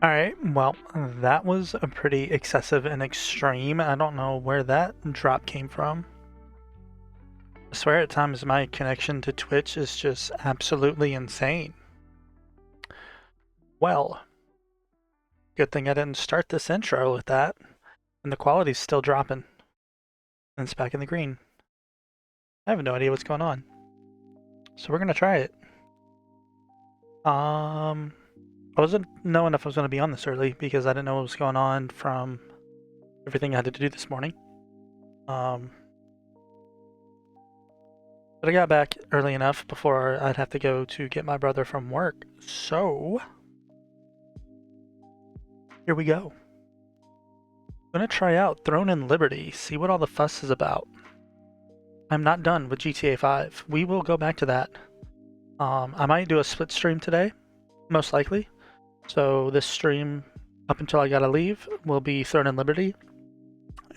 Alright, well, that was a pretty excessive and extreme. I don't know where that drop came from. I swear at times my connection to Twitch is just absolutely insane. Well, good thing I didn't start this intro with that. And the quality's still dropping. And it's back in the green. I have no idea what's going on. So we're gonna try it. I wasn't knowing if I was gonna be on this early because I didn't know what was going on from everything I had to do this morning. But I got back early enough before I'd have to go to get my brother from work. So here we go. I'm gonna try out Throne and Liberty, see what all the fuss is about. I'm not done with GTA 5. We will go back to that. I might do a split stream today, most likely. So this stream, up until I gotta leave, will be Throne and Liberty.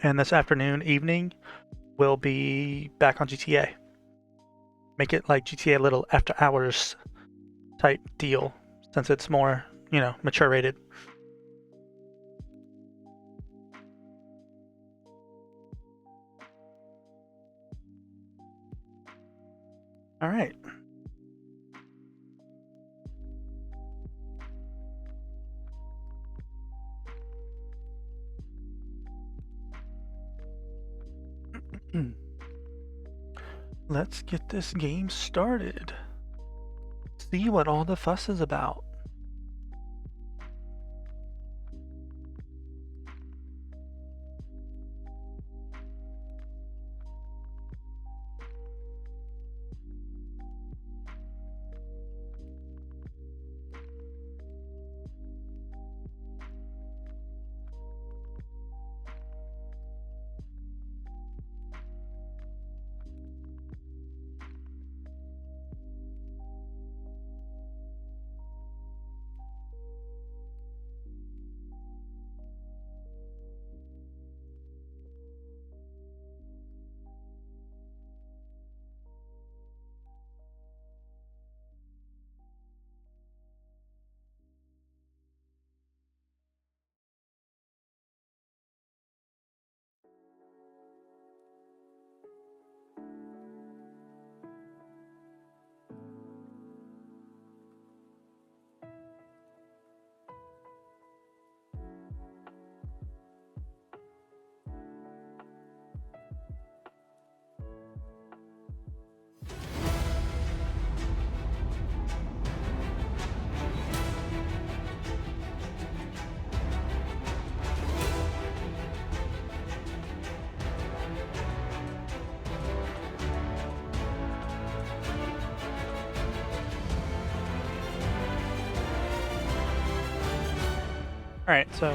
And this afternoon, evening, will be back on GTA. Make it like GTA a little after hours type deal, since it's more, you know, mature rated. All right. Let's get this game started. See what all the fuss is about. All right, so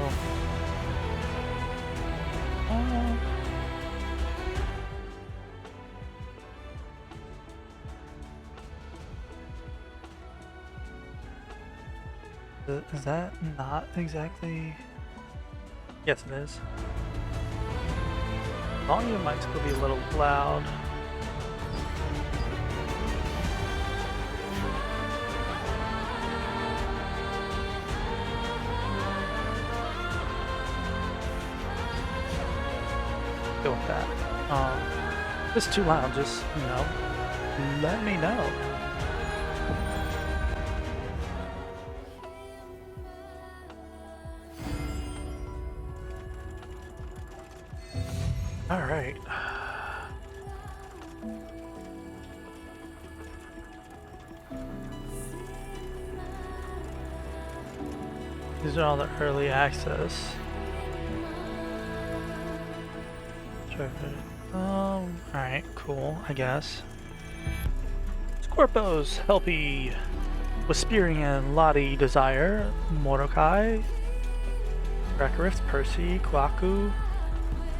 is that not exactly? Yes, it is. Volume might still be a little loud. Go with that. If it's too loud, just, you know, let me know. All right. These are all the early access. Alright, cool, I guess. Scorpos, Helpy, Wisperian, Lottie, Desire, Mordecai, Rakarith, Percy, Kwaku,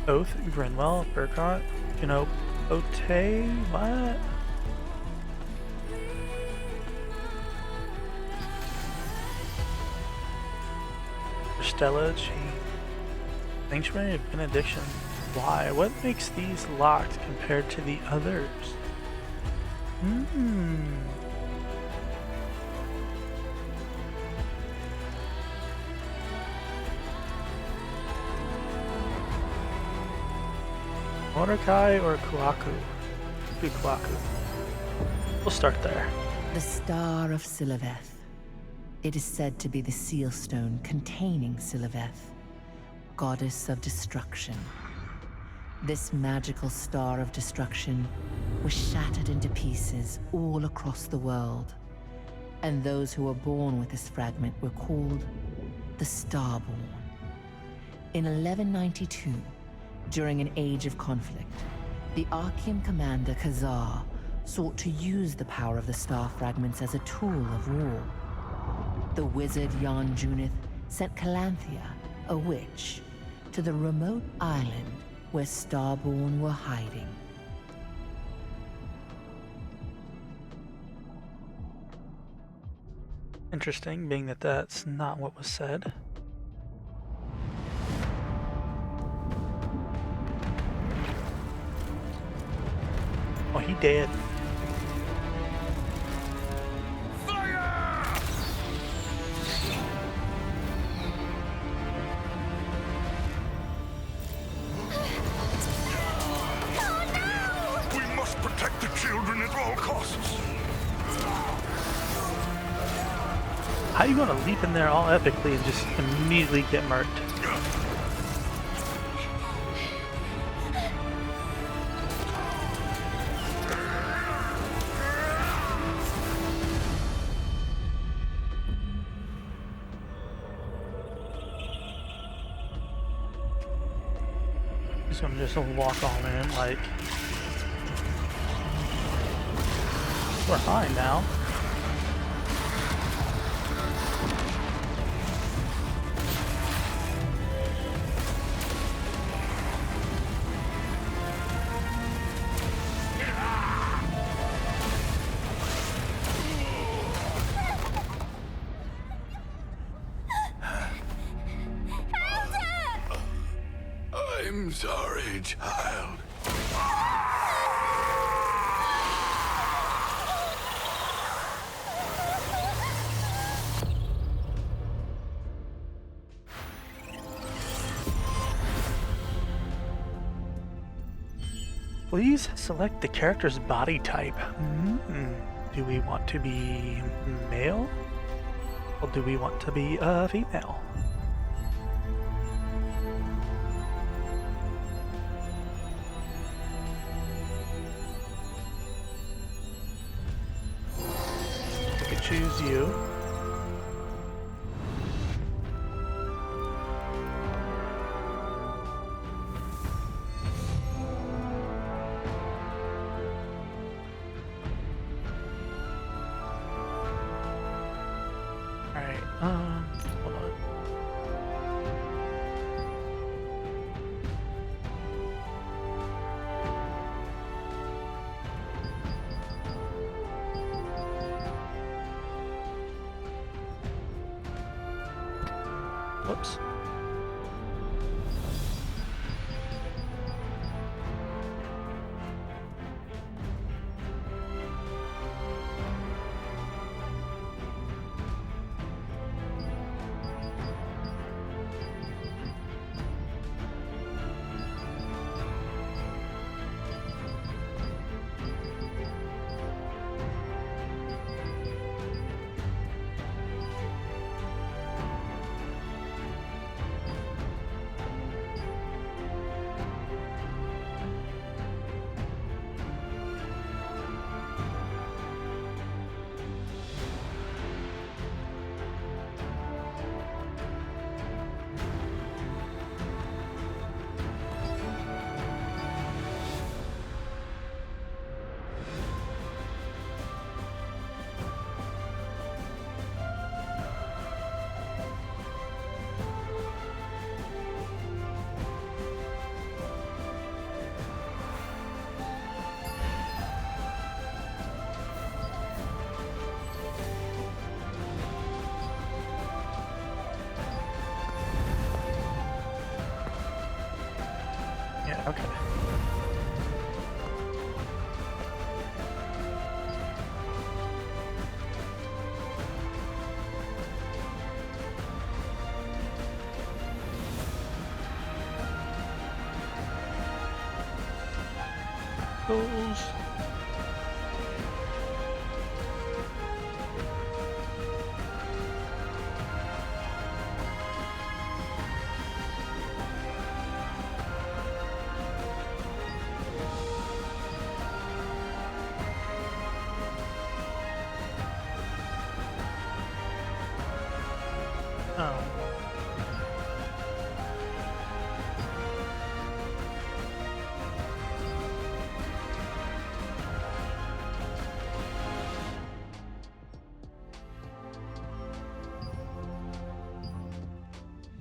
Oath, Grinwell, Burkott, Ote, what? Stella, Sanctuary of Benediction. Why? What makes these locked compared to the others? Mordecai or Kuaku? Do Kuaku. We'll start there. The Star of Siliveth. It is said to be the seal stone containing Siliveth, goddess of destruction. This magical star of destruction was shattered into pieces all across the world, and those who were born with this fragment were called the Starborn. In 1192, during an age of conflict, the Archean commander Khazar sought to use the power of the star fragments as a tool of war. The wizard Jan Junith sent Calanthea, a witch, to the remote island where Starborn were hiding. Interesting, being that that's not what was said. Oh, he dead. Protect the children at all costs. How you gonna leap in there all epically and just immediately get murked? He's gonna just walk all in like... We're fine now. I'm sorry, child. Please select the character's body type. Do we want to be male? Or do we want to be female? We could choose you. Hold on. Goes. Oh.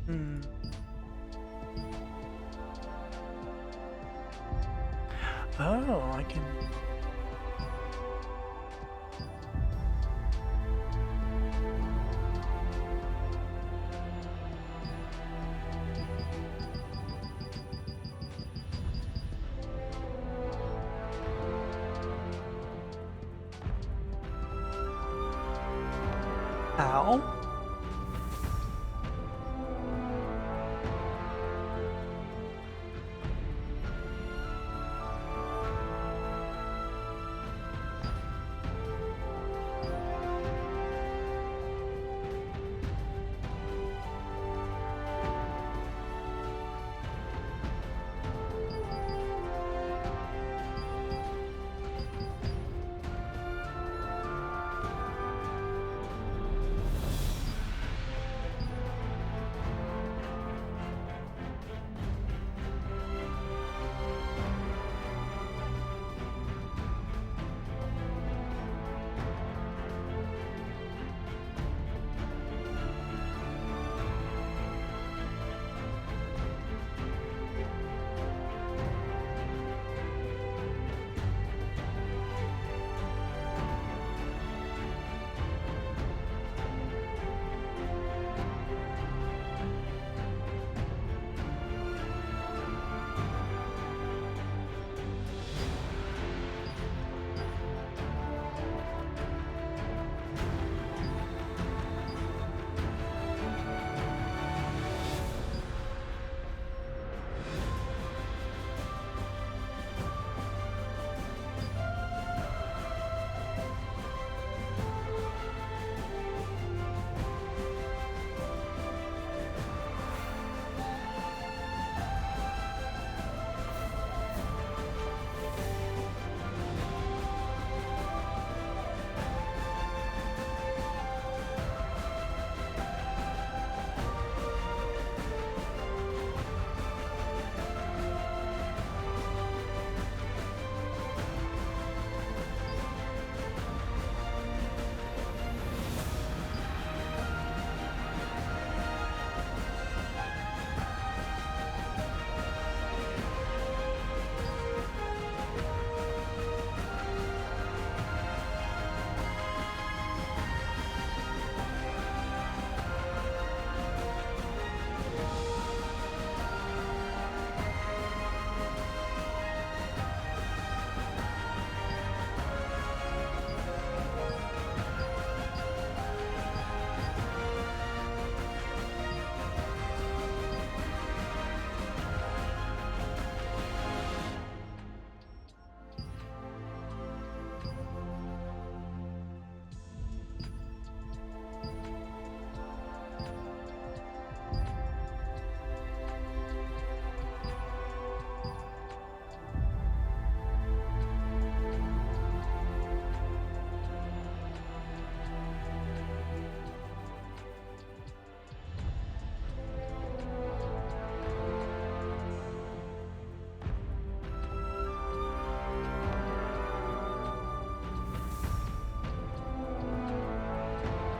Hmm. Oh, I can. Ow.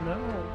No.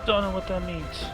Don't know what that means.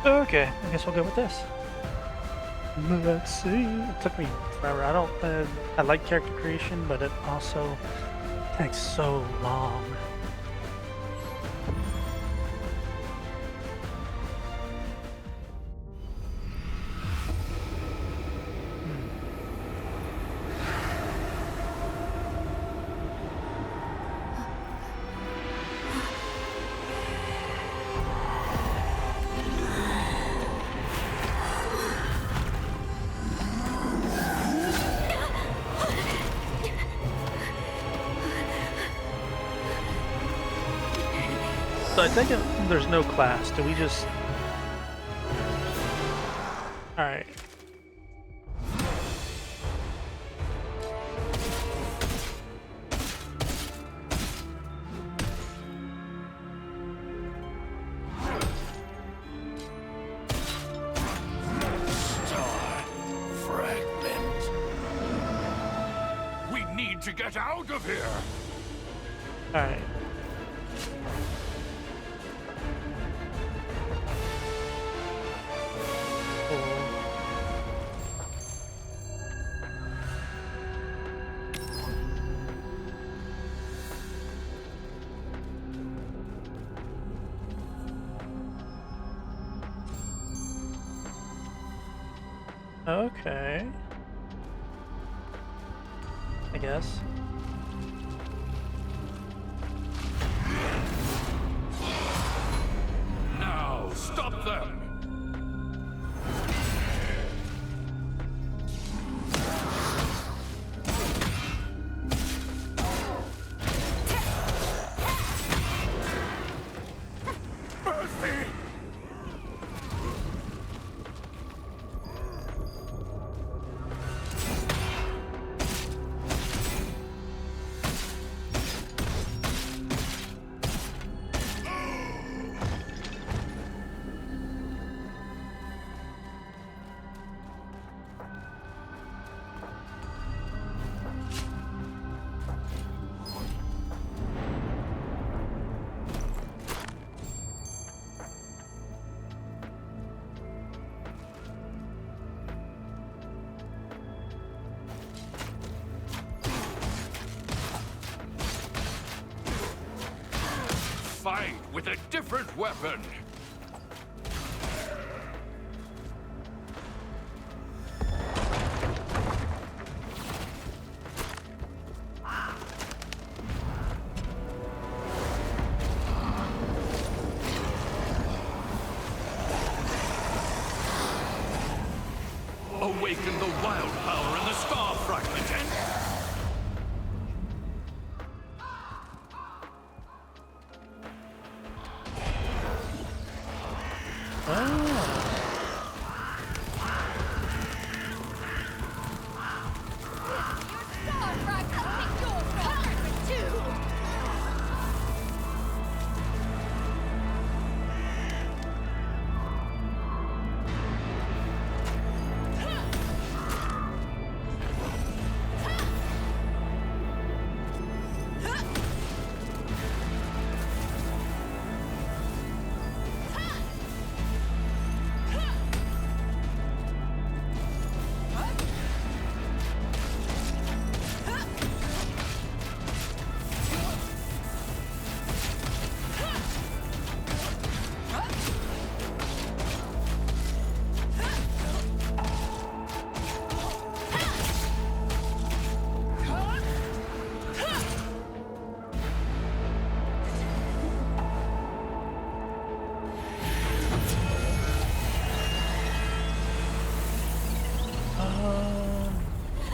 Okay, I guess we'll go with this. Let's see. It took me forever. I like character creation, but it also takes so long. So I think there's no class. Do we just... Alright. Star fragment. We need to get out of here. Alright. Okay. I guess. Now, stop them. Mercy! Fight with a different weapon. Awaken the wild power in the star fragment and...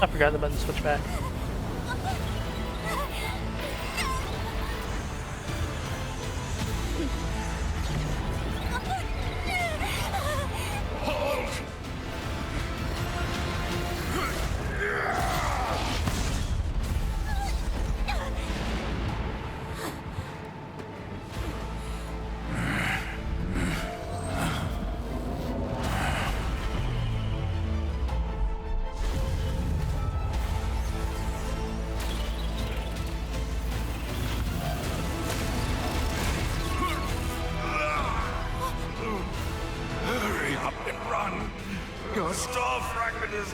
I forgot the button to switch back. Your star fragment is...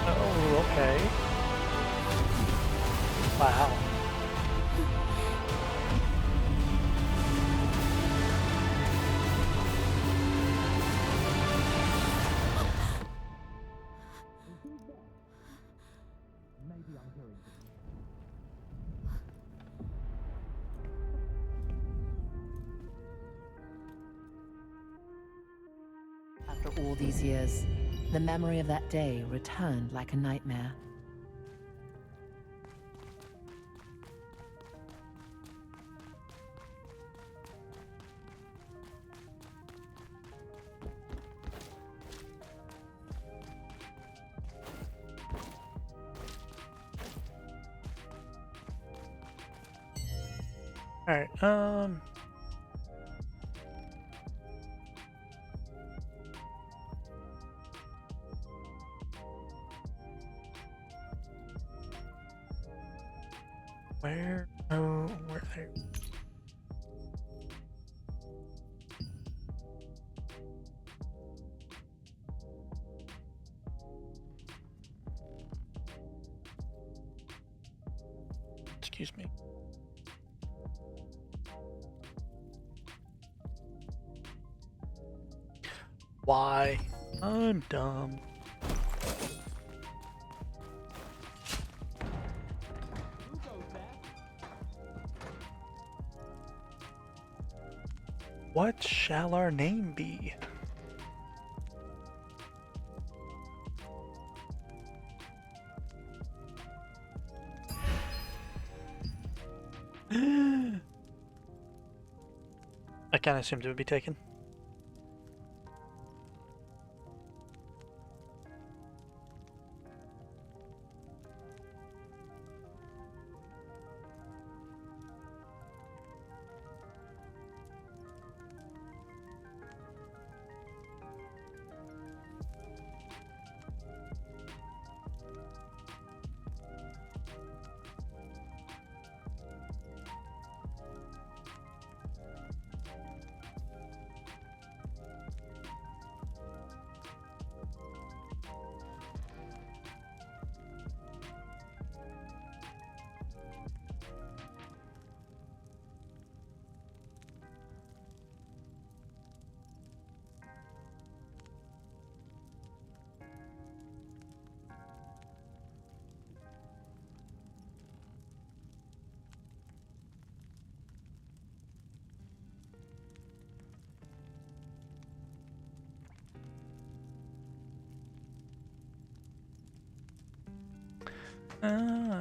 Oh, okay. Wow. After all these years, the memory of that day returned like a nightmare. Alright, where? Oh, where there? Excuse me. Why? I'm dumb. What shall our name be? I kind of assumed it would be taken. Oh.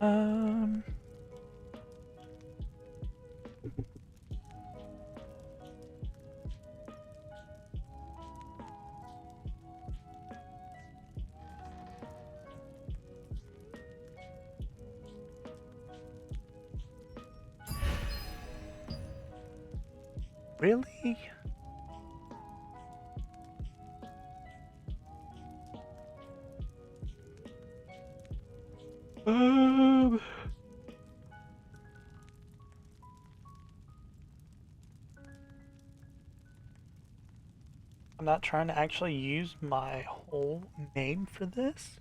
Um. Really? Um. I'm not trying to actually use my whole name for this.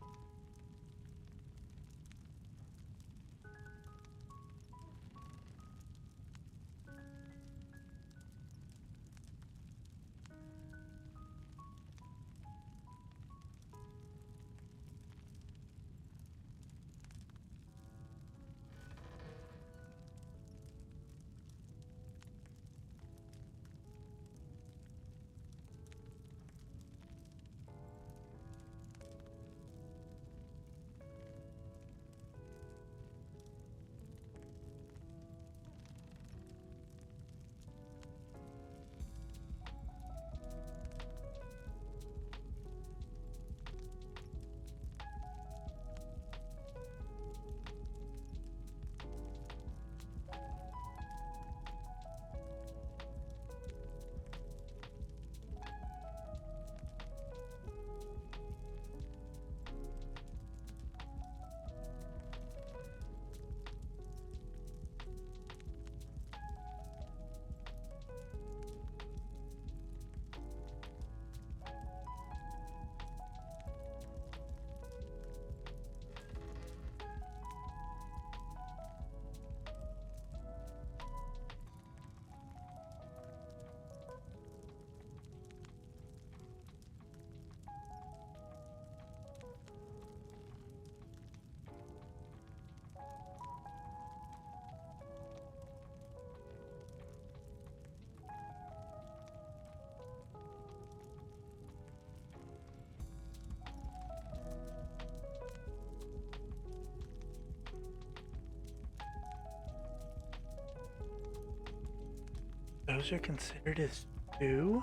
Those are considered as two?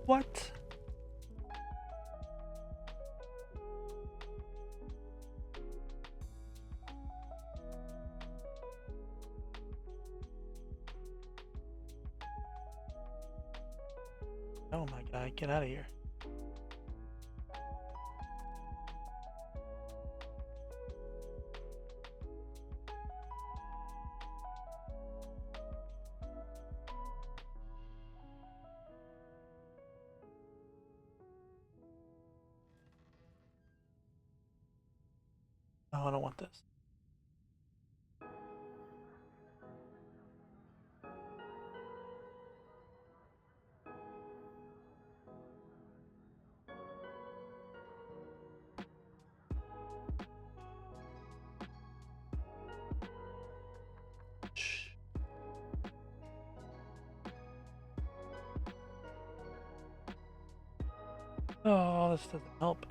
What? Oh my god, get out of here. Oh, I don't want this. Shh. Oh, this doesn't help.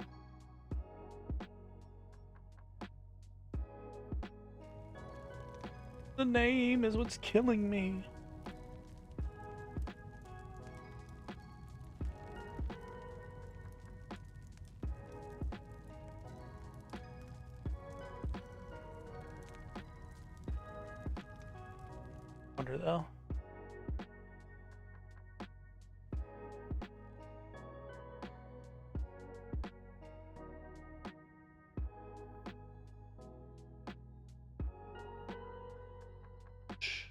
The name is what's killing me. Wonder though. Shh.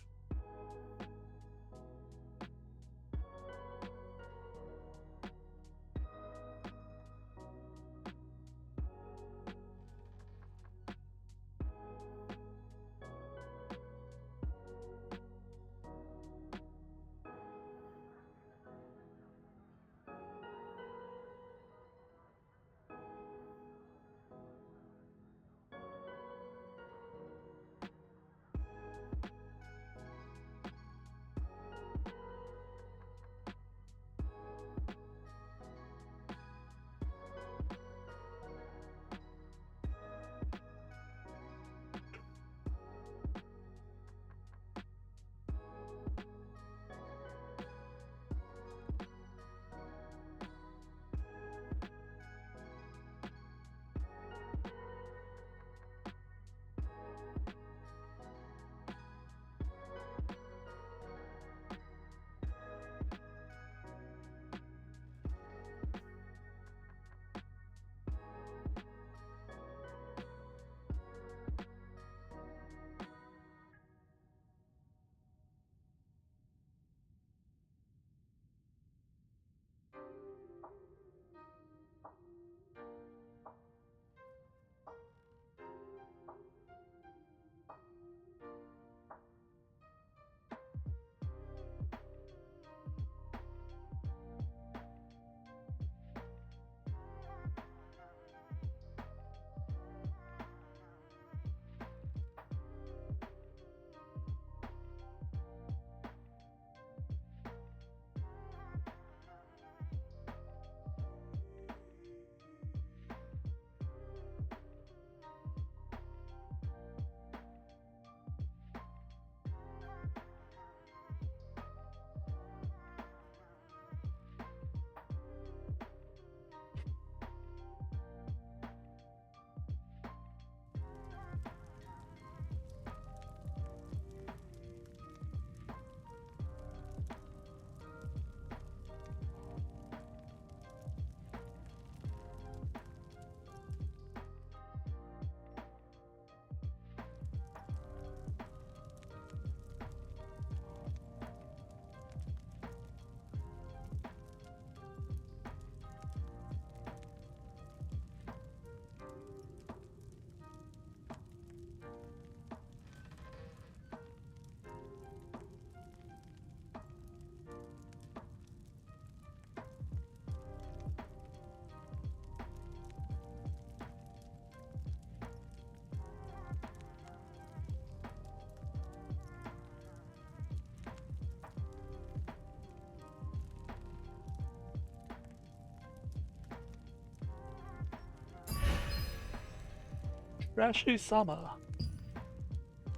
Rashi-sama.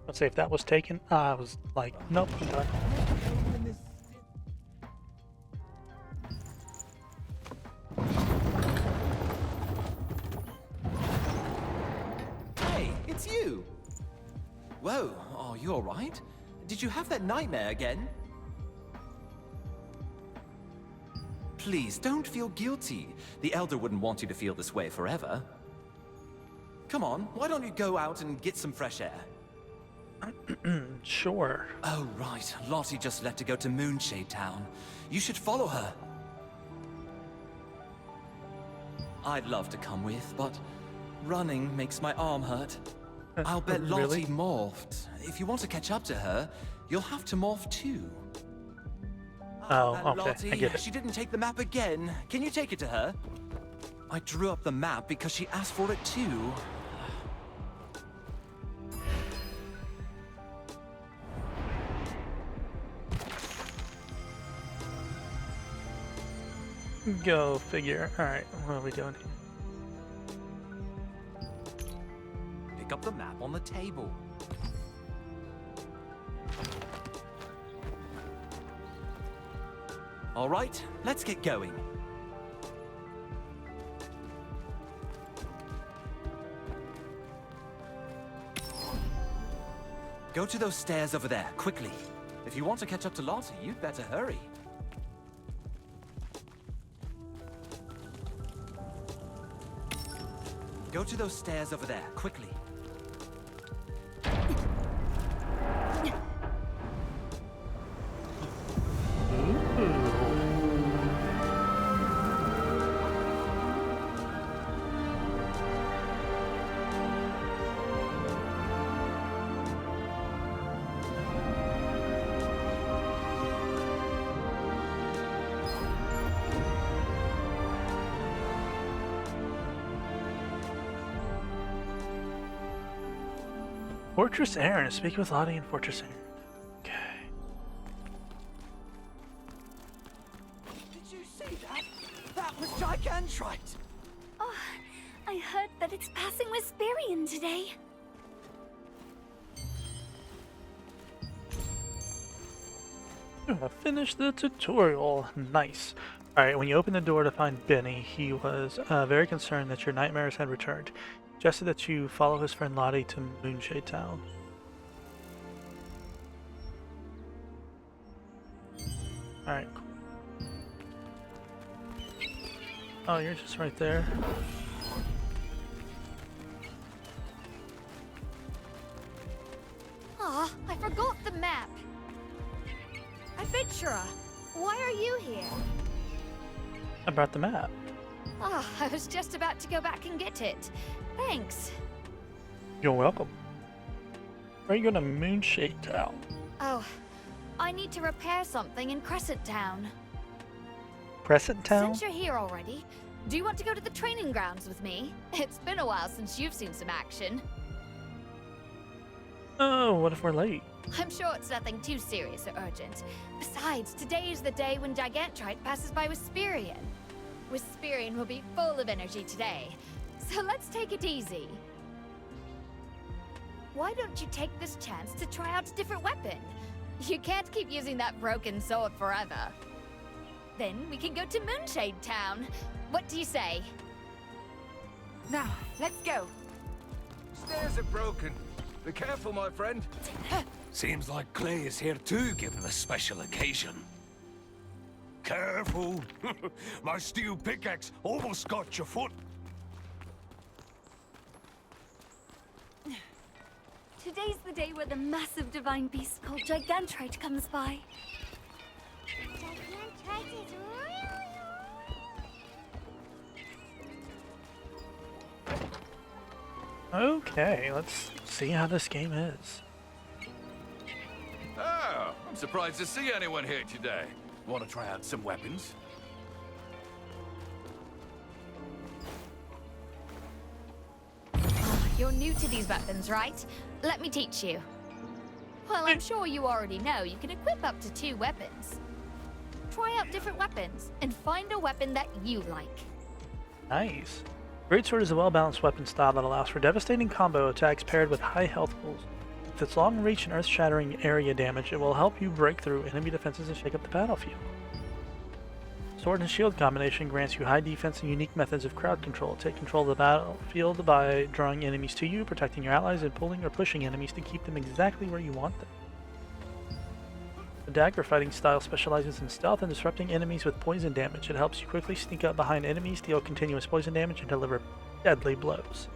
Let's see if that was taken. I was like, nope, I'm done. Hey, it's you! Whoa, are you alright? Did you have that nightmare again? Please, don't feel guilty. The Elder wouldn't want you to feel this way forever. Come on, why don't you go out and get some fresh air? Sure. Oh, right. Lottie just left to go to Moonshade Town. You should follow her. I'd love to come with, but running makes my arm hurt. I'll bet Lottie Really? morphed. If you want to catch up to her, you'll have to morph too. Oh, And okay, Lottie, I get it. she didn't take the map again. Can you take it to her? I drew up the map because she asked for it too. Go figure. Alright, what are we doing here? Pick up the map on the table. All right, let's get going. Go to those stairs over there, quickly. If you want to catch up to Lottie, you'd better hurry. Go to those stairs over there, quickly. Fortress Aaron. Speak with Lottie in Fortress Aaron. Okay. Did you see that? That was Gigantrite! Oh, I heard that it's passing Wisperian today. Finish the tutorial. Nice. Alright, when you open the door to find Benny, he was very concerned that your nightmares had returned. Suggested that you follow his friend Lottie to Moonshade Town. Alright, cool. Oh, you're just right there. Aw, I forgot the map. Adventurer, why are you here? I brought the map. Ah, I was just about to go back and get it. Thanks. You're welcome. Where are you going to Moonshade Town? Oh, I need to repair something in Crescent Town. Crescent Town? Since you're here already, do you want to go to the training grounds with me? It's been a while since you've seen some action. Oh, what if we're late? I'm sure it's nothing too serious or urgent. Besides, today is the day when Gigantrite passes by Wisperian. Wisperian will be full of energy today, so let's take it easy. Why don't you take this chance to try out a different weapon? You can't keep using that broken sword forever. Then we can go to Moonshade Town. What do you say? Now, let's go. Stairs are broken. Be careful, my friend. Seems like Clay is here too, given the special occasion. Careful! My steel pickaxe almost got your foot. Today's the day where the massive divine beast called Gigantrite comes by. Gigantrite is Okay, let's see how this game is. Oh, I'm surprised to see anyone here today. Want to try out some weapons? You're new to these weapons, right? Let me teach you. Well, I'm sure you already know you can equip up to 2 weapons. Try out different weapons and find a weapon that you like. Nice. Greatsword is a well-balanced weapon style that allows for devastating combo attacks paired with high health pools. With its long reach and earth-shattering area damage, it will help you break through enemy defenses and shake up the battlefield. Sword and shield combination grants you high defense and unique methods of crowd control. Take control of the battlefield by drawing enemies to you, protecting your allies, and pulling or pushing enemies to keep them exactly where you want them. The dagger fighting style specializes in stealth and disrupting enemies with poison damage. It helps you quickly sneak up behind enemies, deal continuous poison damage, and deliver deadly blows.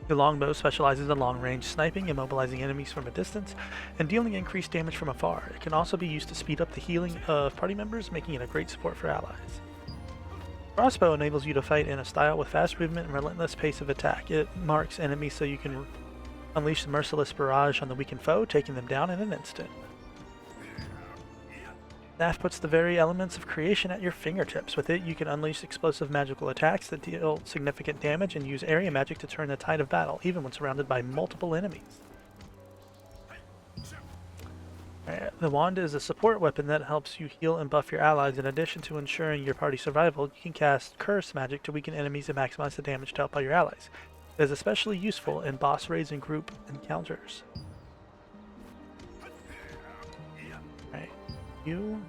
The longbow specializes in long-range sniping, immobilizing enemies from a distance, and dealing increased damage from afar. It can also be used to speed up the healing of party members, making it a great support for allies. Crossbow enables you to fight in a style with fast movement and relentless pace of attack. It marks enemies so you can unleash the merciless barrage on the weakened foe, taking them down in an instant. Staff puts the very elements of creation at your fingertips. With it, you can unleash explosive magical attacks that deal significant damage and use area magic to turn the tide of battle, even when surrounded by multiple enemies. The wand is a support weapon that helps you heal and buff your allies. In addition to ensuring your party's survival, you can cast curse magic to weaken enemies and maximize the damage dealt by your allies. It is especially useful in boss raids and group encounters. Alright, you...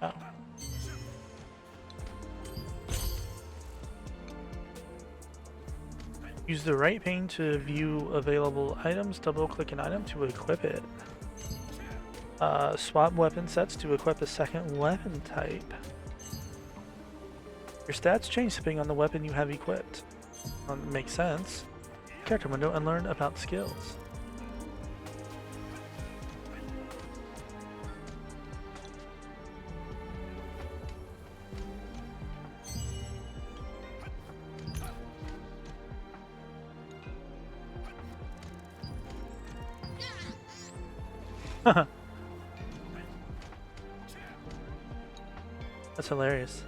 Oh. Use the right pane to view available items. Double-click an item to equip it. Swap weapon sets to equip a second weapon type. Your stats change depending on the weapon you have equipped. Makes sense. Character window and learn about skills. That's hilarious.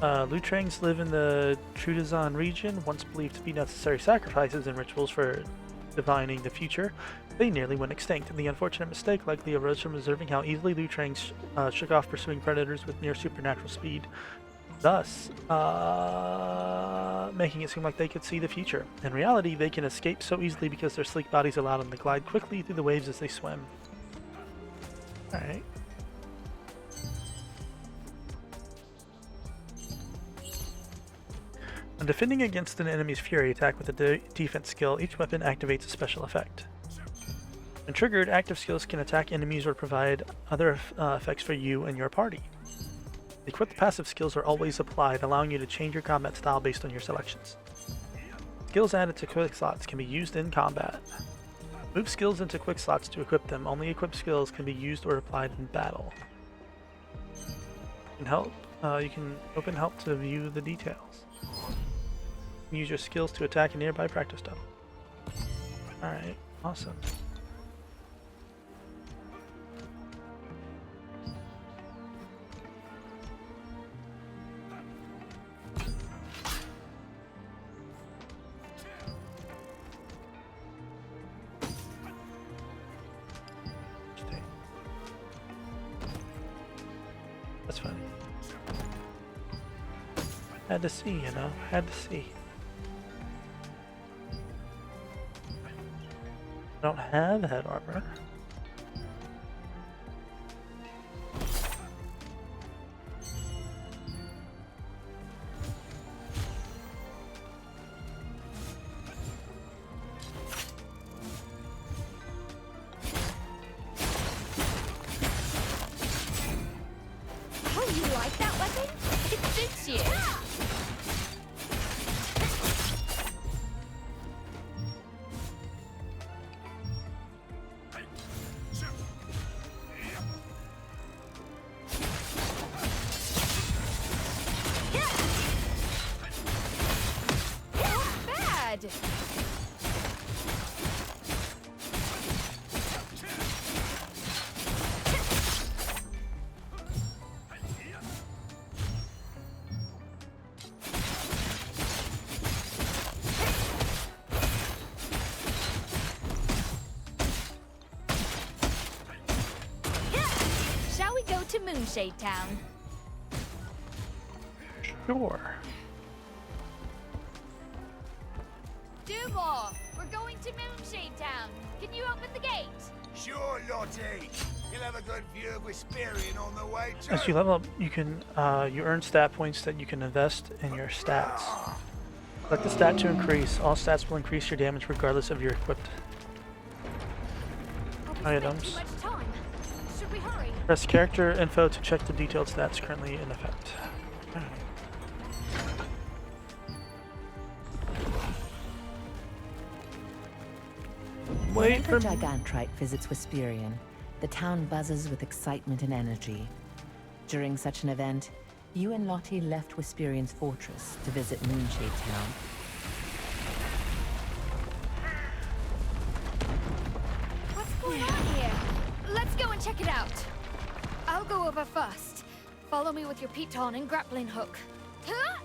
Lutrangs live in the Trudazan region, once believed to be necessary sacrifices and rituals for divining the future. They nearly went extinct. The unfortunate mistake likely arose from observing how easily Lutrangs shook off pursuing predators with near supernatural speed, thus making it seem like they could see the future. In reality, they can escape so easily because their sleek bodies allow them to glide quickly through the waves as they swim. Alright. When defending against an enemy's fury attack with a defense skill, each weapon activates a special effect. When triggered, active skills can attack enemies or provide other effects for you and your party. Equipped passive skills are always applied, allowing you to change your combat style based on your selections. Skills added to quick slots can be used in combat. Move skills into quick slots to equip them. Only equipped skills can be used or applied in battle. You can open help to view the details. Use your skills to attack a nearby practice dump. Alright, awesome. That's funny. Had to see, you know, had to see. I don't have head armor. Oh, you like that weapon? It fits you. to Moonshade Town. Sure. Do more! We're going to Moonshade Town. Can you open the gate? Sure, Lottie. You'll have a good view of Whisperian on the way too. As you level up, you can you earn stat points that you can invest in your stats. Select the stat to increase. All stats will increase your damage regardless of your equipped Have we spent items. too much time? Should we hurry? Press character info to check the detailed stats currently in effect. Alright. Wait Whenever for me. Gigantrite visits Whisperian, the town buzzes with excitement and energy. During such an event, you and Lottie left Whisperian's fortress to visit Moonshade Town. What's going on here? Let's go and check it out. I'll go over first. Follow me with your piton and grappling hook. Huh?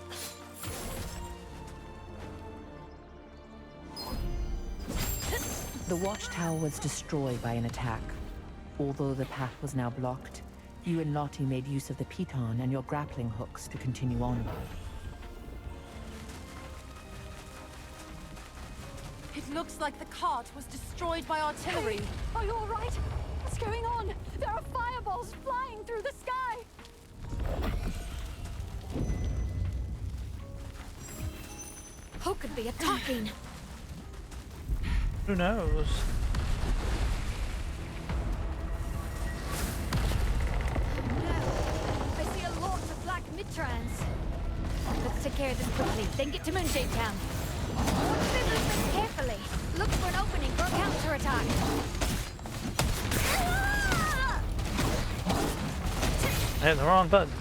The watchtower was destroyed by an attack. Although the path was now blocked, you and Lottie made use of the piton and your grappling hooks to continue onward. It looks like the cart was destroyed by artillery. Are you alright? What's going on? There are fireballs flying through the sky! Who could be attacking? Who knows? I see a lot of black mid-trans. Let's take care of this quickly, then get to Moonshade Town. Watch their movements carefully. Look for an opening for a counterattack. I hit the wrong buttons.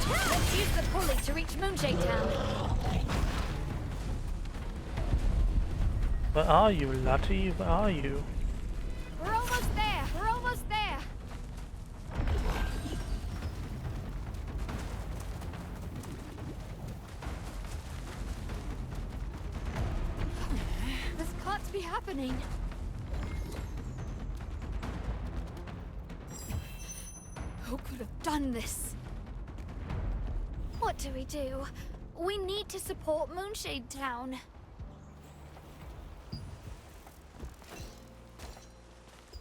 Let's use the pulley to reach Moonshade Town. Where are you, Lottie? Where are you? We're almost there. We're almost there. This can't be happening. Who could have done this? What do we do? We need to support Moonshade Town.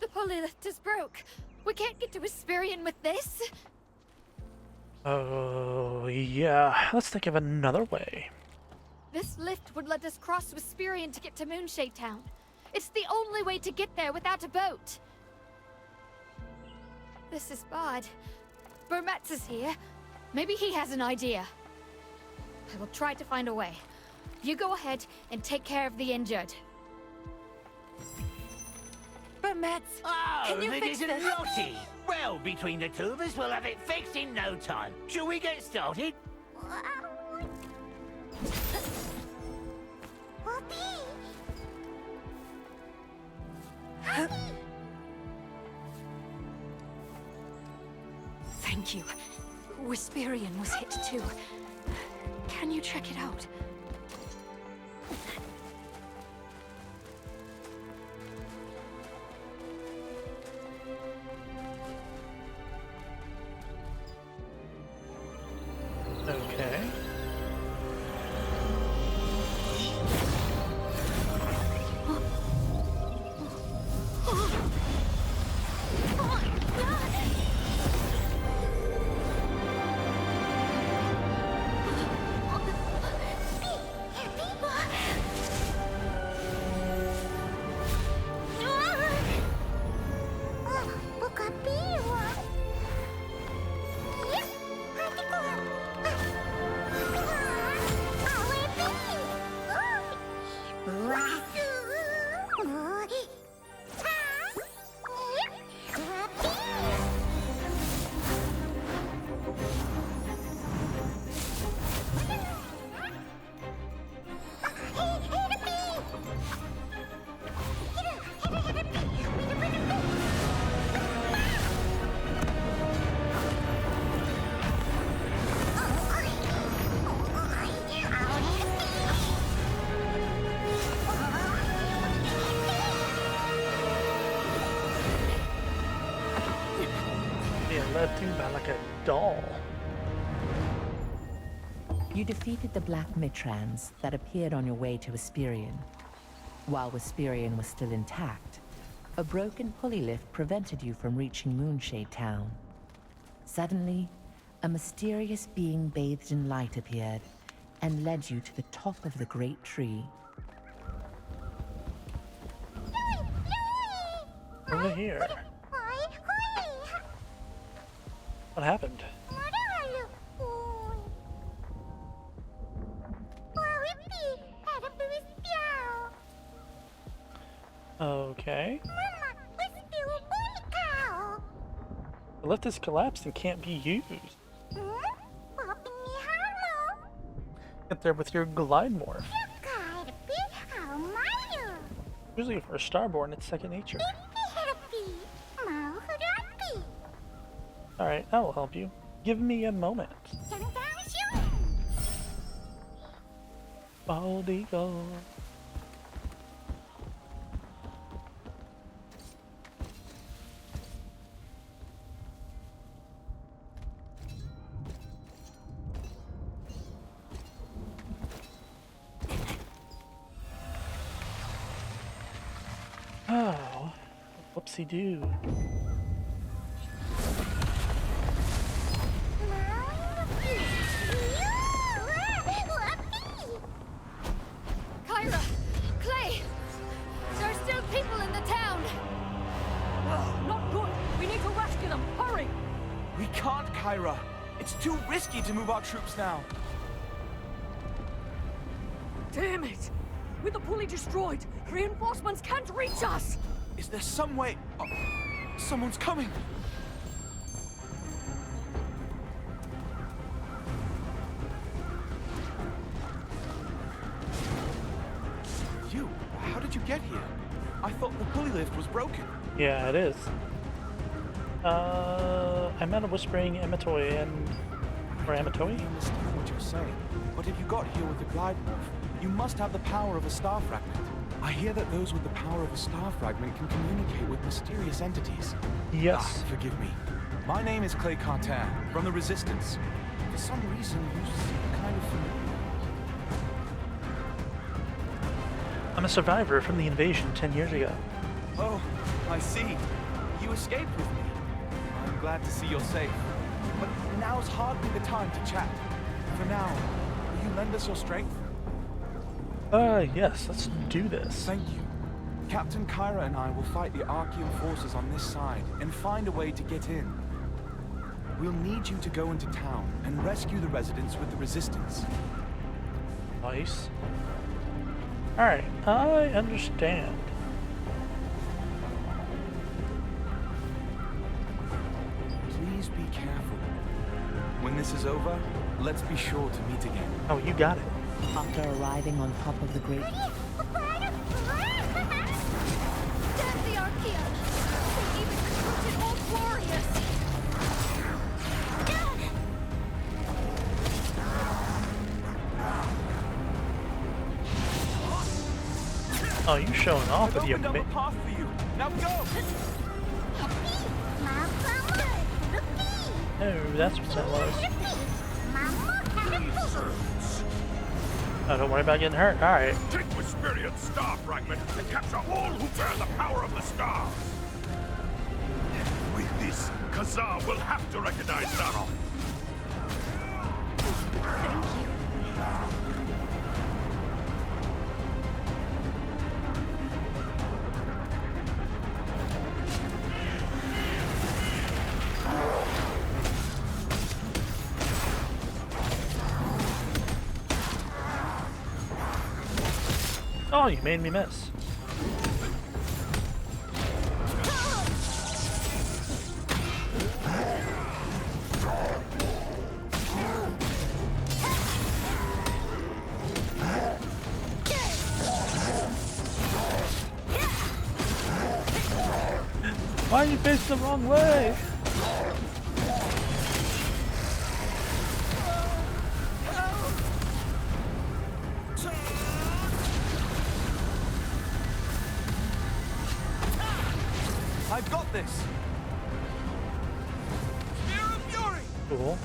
The pulley lift is broke. We can't get to Whisperian with this. Oh, yeah. Let's think of another way. This lift would let us cross Whisperian to get to Moonshade Town. It's the only way to get there without a boat. This is bad. Burmetz is here. Maybe he has an idea. I will try to find a way. You go ahead and take care of the injured. But Metz, Oh, can you it fix isn't this? Lottie. Well, between the two of us, we'll have it fixed in no time. Shall we get started? Thank you. Whisperian was hit too. Can you check it out? Okay. You defeated the Black Mitrans that appeared on your way to Wisperian. While Wisperian was still intact, a broken pulley lift prevented you from reaching Moonshade Town. Suddenly, a mysterious being bathed in light appeared and led you to the top of the great tree. Over here. What happened? Okay. The lift is collapsed and can't be used. Get there with your glide morph. Usually for a starborn, it's second nature. Alright, I will help you. Give me a moment. Bald eagle. Oh, whoopsie-doo. Kyra! Clay! There are still people in the town! Not good. We need to rescue them. Hurry! We can't, Kyra. It's too risky to move our troops now. Damn it! With the pulley destroyed, reinforcements can't reach us! Is there some way? Oh, someone's coming! You? How did you get here? I thought the pulley lift was broken. Yeah, it is. I met a whispering Amatoi and... or Amatoi? I understand what you're saying, but if you got here with the glide morph, you must have the power of a star fragment. I hear that those with the power of a star fragment can communicate with mysterious entities. Yes. Forgive me. My name is Clay Carter, from the Resistance. For some reason, you seem kind of familiar. I'm a survivor from the invasion 10 years ago. Oh, I see. You escaped with me. I'm glad to see you're safe. But now's hardly the time to chat. For now, will you lend us your strength? Yes, let's do this. Thank you. Captain Kyra and I will fight the Archean forces on this side and find a way to get in. We'll need you to go into town and rescue the residents with the Resistance. Nice. Alright, I understand. Please be careful. When this is over, let's be sure to meet again. Oh, you got it. After arriving on top of the great... Damn the Archean! They even recruited old warriors! Oh, you showing off with your I've opened up a path for you. Now go! Oh, that's what that was. Oh, don't worry about getting hurt. Alright. Take Wisperian's star fragment and capture all who bear the power of the stars. With this, Khazar will have to recognize Zaroff. Oh, you made me miss. Why are you facing the wrong way? I've got this! Spear of Fury! Cool.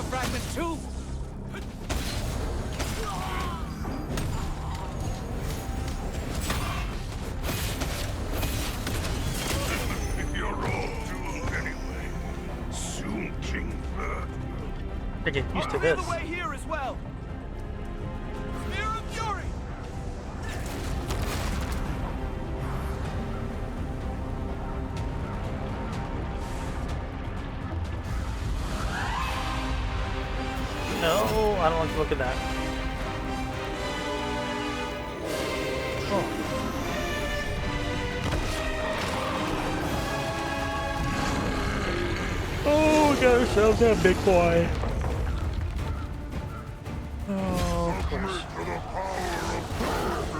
fragment too? You're all doomed anyway. Soon, King Bird. I get used to Clear this. the way here as well. Spear of Fury. No, I don't like to look at that. Oh. Oh, we got ourselves that big boy. Oh, of course. For the power of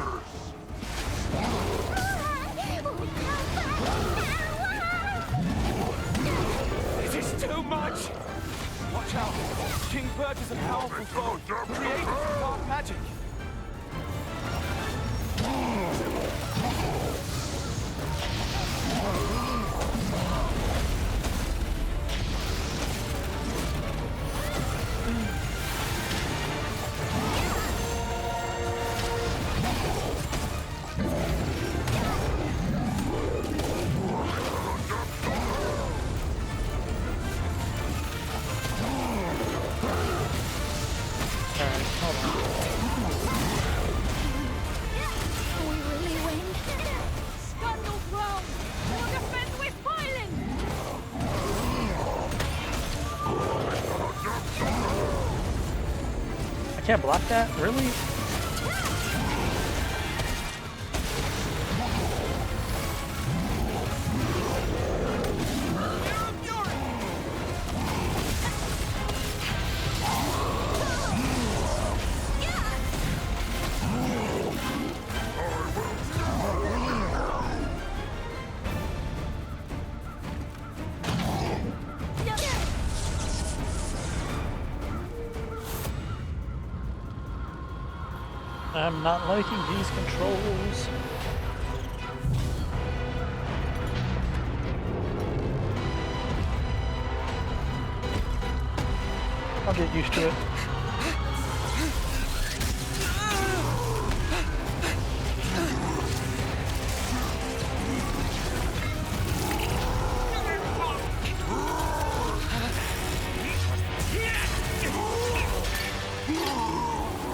This is too much! Watch out! King Bird is a powerful foe, created from dark magic. We really win? Scandal ground! We'll defend with violence! I can't block that? Really? I'm not liking these controls. I'll get used to it.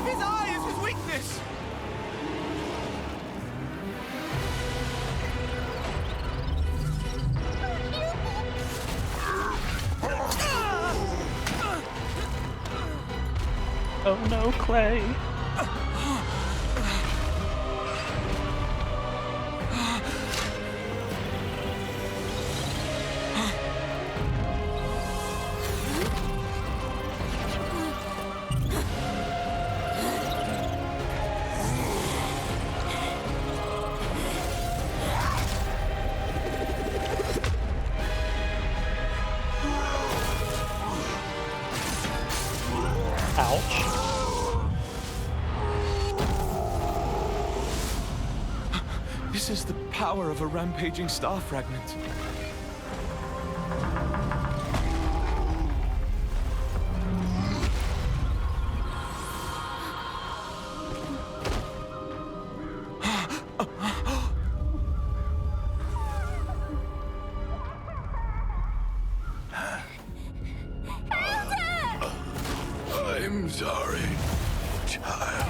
His eye is his weakness. Oh no, Clay. Ouch. This is the power of a rampaging star fragment. I'm sorry, child.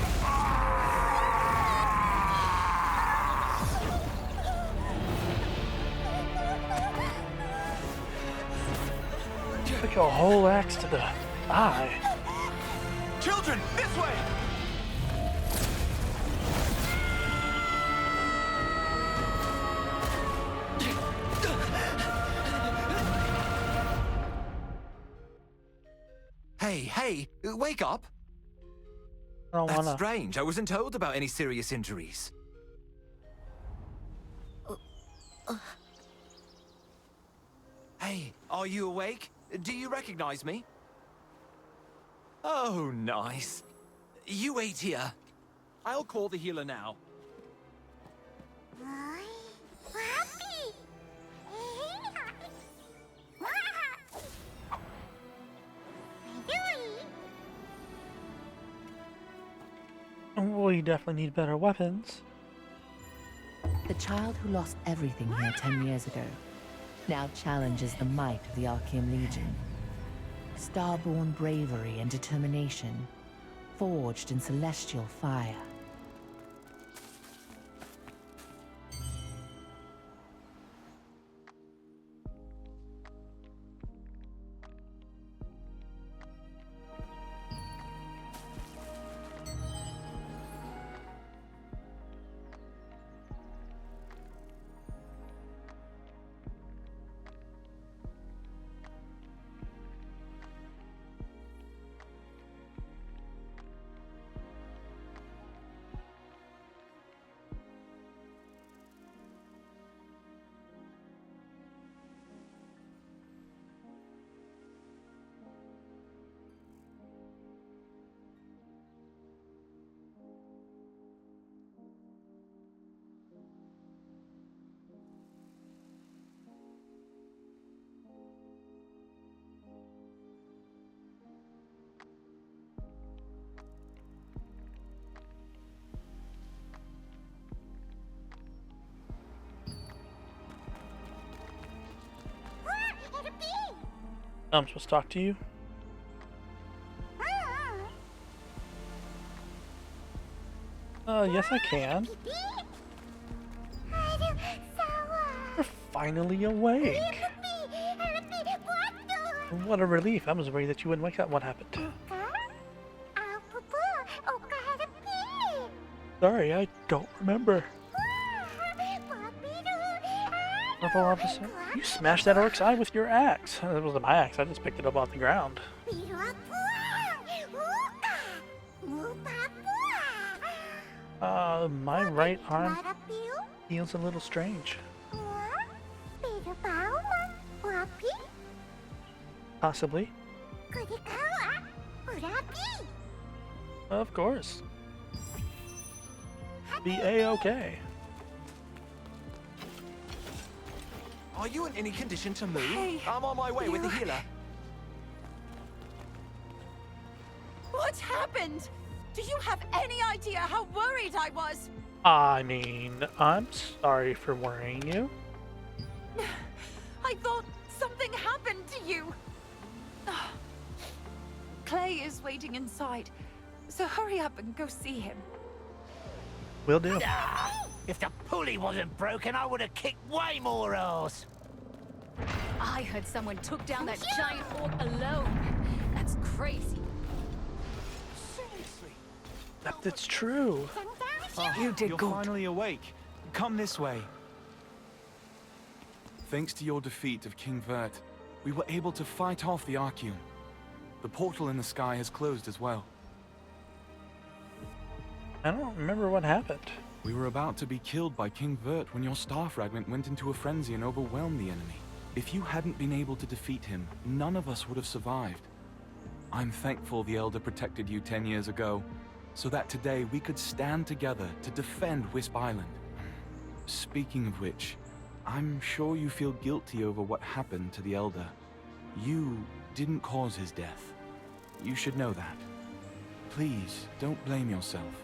Took your whole axe to the eye. Children, this way. Hey, wake up! I don't That's wanna. strange. I wasn't told about any serious injuries. Hey, are you awake? Do you recognize me? Oh, nice. You wait here. I'll call the healer now. We definitely need better weapons. The child who lost everything here 10 years ago now challenges the might of the Archeum Legion. Starborn bravery and determination, forged in celestial fire. I'm supposed to talk to you? Yes I can. You're finally awake. What a relief. I was worried that you wouldn't wake up. What happened? Sorry, I don't remember. Rebel officer, you smashed that orc's eye with your axe. It wasn't my axe, I just picked it up off the ground. My right arm feels a little strange. Possibly. Of course. Be A-okay. Are you in any condition to move? Hey, I'm on my way with the healer. What happened? Do you have any idea how worried I was? I mean, I'm sorry for worrying you. I thought something happened to you. Clay is waiting inside, so hurry up and go see him. Will do. Ah, if the pulley wasn't broken, I would have kicked way more ass. I heard someone took down that giant orc alone. That's crazy. That's true. You did You're finally awake. Come this way. Thanks to your defeat of King Vert, we were able to fight off the Archeum. The portal in the sky has closed as well. I don't remember what happened. We were about to be killed by King Vert when your star fragment went into a frenzy and overwhelmed the enemy. If you hadn't been able to defeat him, none of us would have survived. I'm thankful the Elder protected you 10 years ago, so that today we could stand together to defend Wisp Island. Speaking of which, I'm sure you feel guilty over what happened to the Elder. You didn't cause his death. You should know that. Please, don't blame yourself.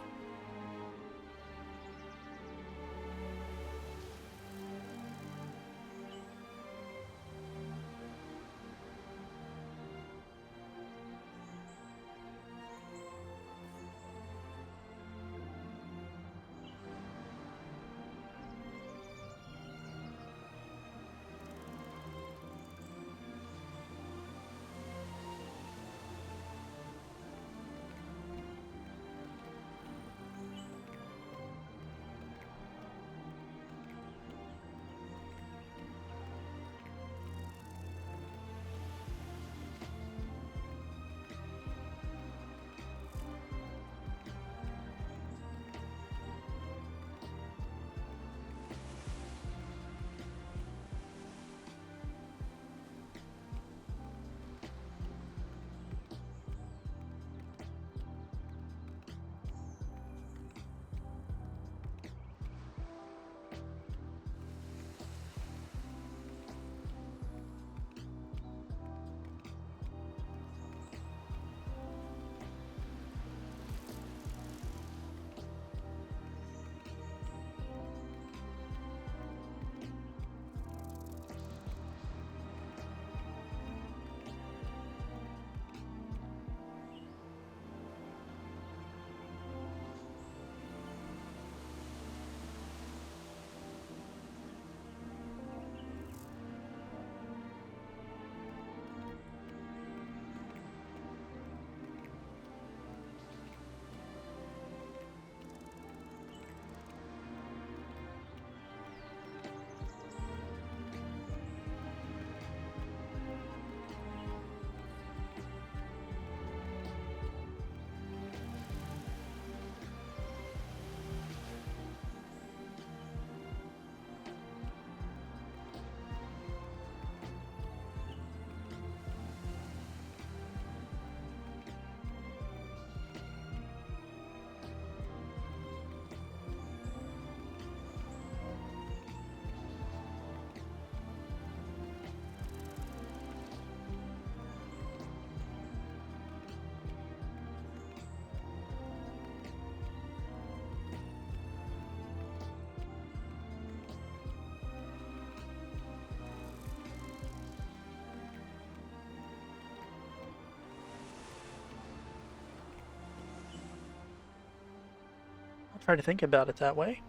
I'll try to think about it that way.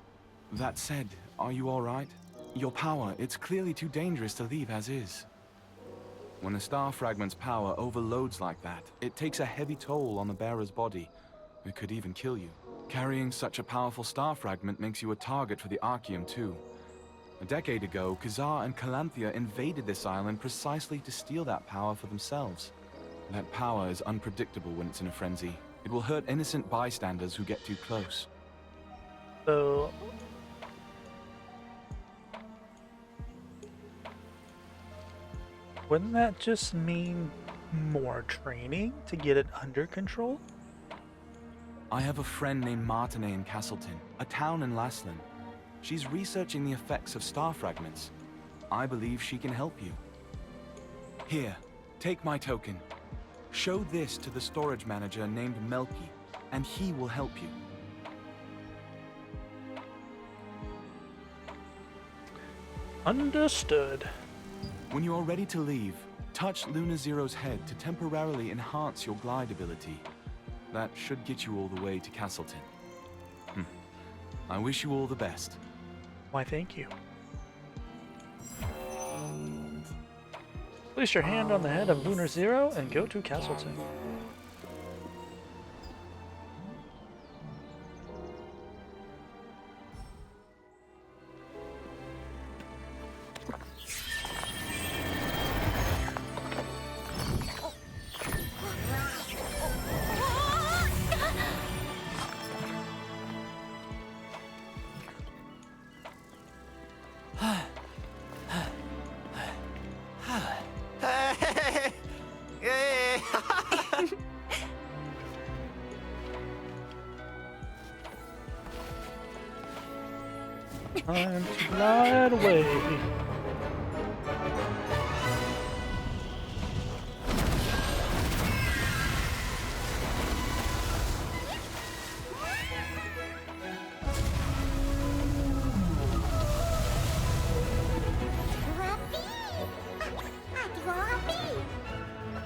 That said, are you alright? Your power, it's clearly too dangerous to leave as is. When a star fragment's power overloads like that, it takes a heavy toll on the bearer's body. It could even kill you. Carrying such a powerful star fragment makes you a target for the Archeum too. A decade ago, Khazar and Calanthea invaded this island precisely to steal that power for themselves. That power is unpredictable when it's in a frenzy. It will hurt innocent bystanders who get too close. So... wouldn't that just mean more training to get it under control? I have a friend named Martinet in Castleton, a town in Laslan. She's researching the effects of star fragments. I believe she can help you. Here, take my token. Show this to the storage manager named Melky, and he will help you. Understood. When you are ready to leave, touch Luna Zero's head to temporarily enhance your glide ability. That should get you all the way to Castleton. I wish you all the best. Why, thank you. Place your hand on the head of Lunar Zero and go to Castleton. Time to glide away.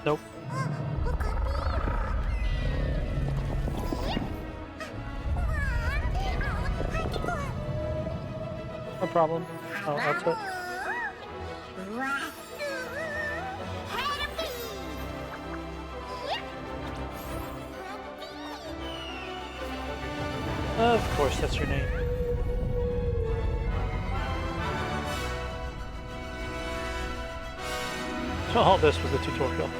Nope. No problem. I'll take. Of course, that's your name. So all this was a tutorial.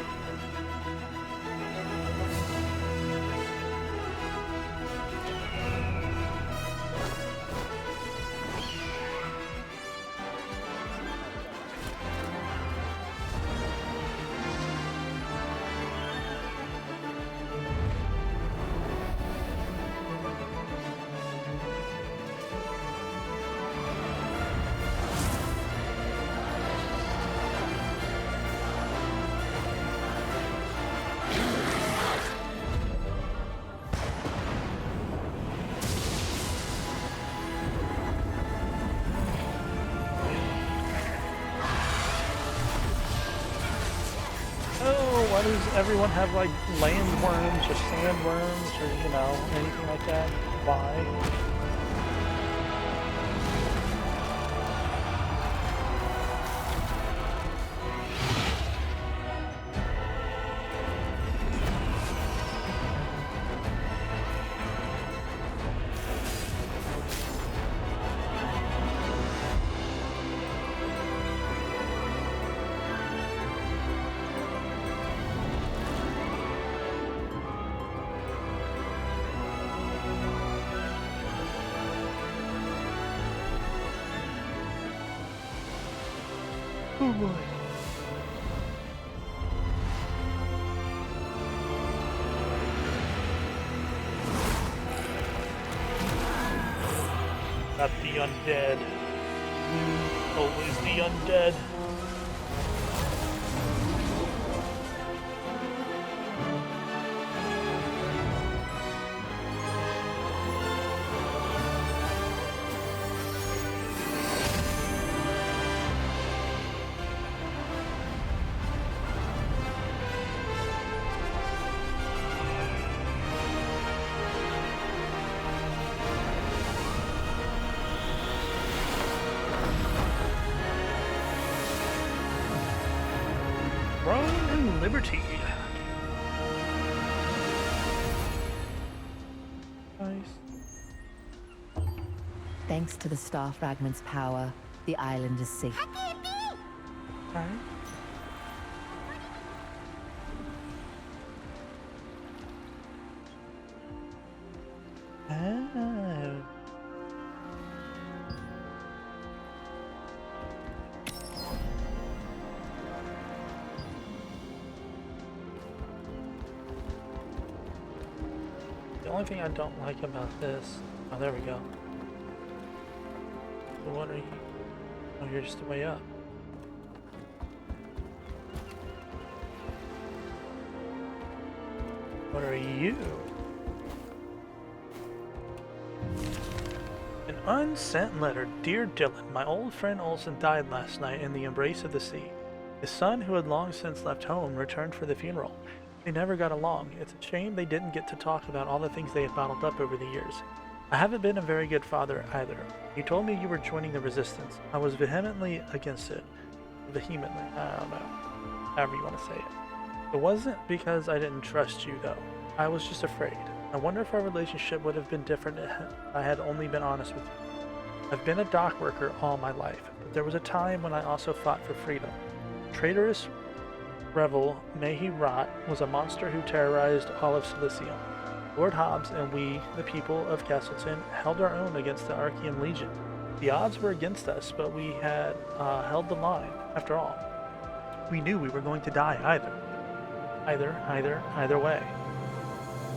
Why does everyone have like land worms or sand worms or, you know, anything like that? Why? Oh boy. Not the undead. Always the undead. Throne and Liberty. Nice. Thanks to the star fragment's power, the island is safe. Alright. Oh. The only thing I don't like about this... Oh, there we go. So what are you... Oh, you're just way up. What are you? An unsent letter. Dear Dylan, my old friend Olson died last night in the embrace of the sea. His son, who had long since left home, returned for the funeral. They never got along. It's a shame they didn't get to talk about all the things they had bottled up over the years. I haven't been a very good father either. You told me you were joining the resistance. I was vehemently against it. Vehemently, I don't know. However you want to say it. It wasn't because I didn't trust you, though. I was just afraid. I wonder if our relationship would have been different if I had only been honest with you. I've been a dock worker all my life, but there was a time when I also fought for freedom. Traitorous Revel, may he rot, was a monster who terrorized all of Cilicium. Lord Hobbs and we, the people of Castleton, held our own against the Archean Legion. The odds were against us, but we had held the line, after all. We knew we were going to die either way.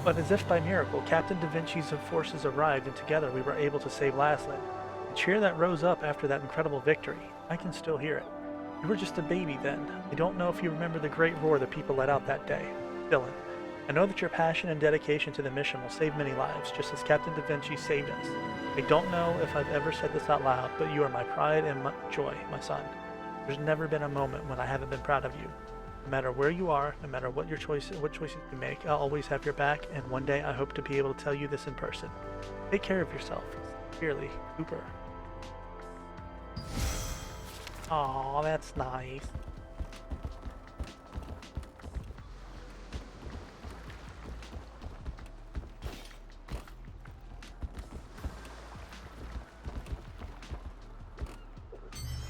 But as if by miracle, Captain Da Vinci's forces arrived, and together we were able to save Laslan. The cheer that rose up after that incredible victory, I can still hear it. You were just a baby then. I don't know if you remember the great roar the people let out that day. Dylan, I know that your passion and dedication to the mission will save many lives, just as Captain Da Vinci saved us. I don't know if I've ever said this out loud, but you are my pride and my joy, my son. There's never been a moment when I haven't been proud of you. No matter where you are, no matter what choices you make, I'll always have your back, and one day I hope to be able to tell you this in person. Take care of yourself. Sincerely, Cooper. Aw, that's nice.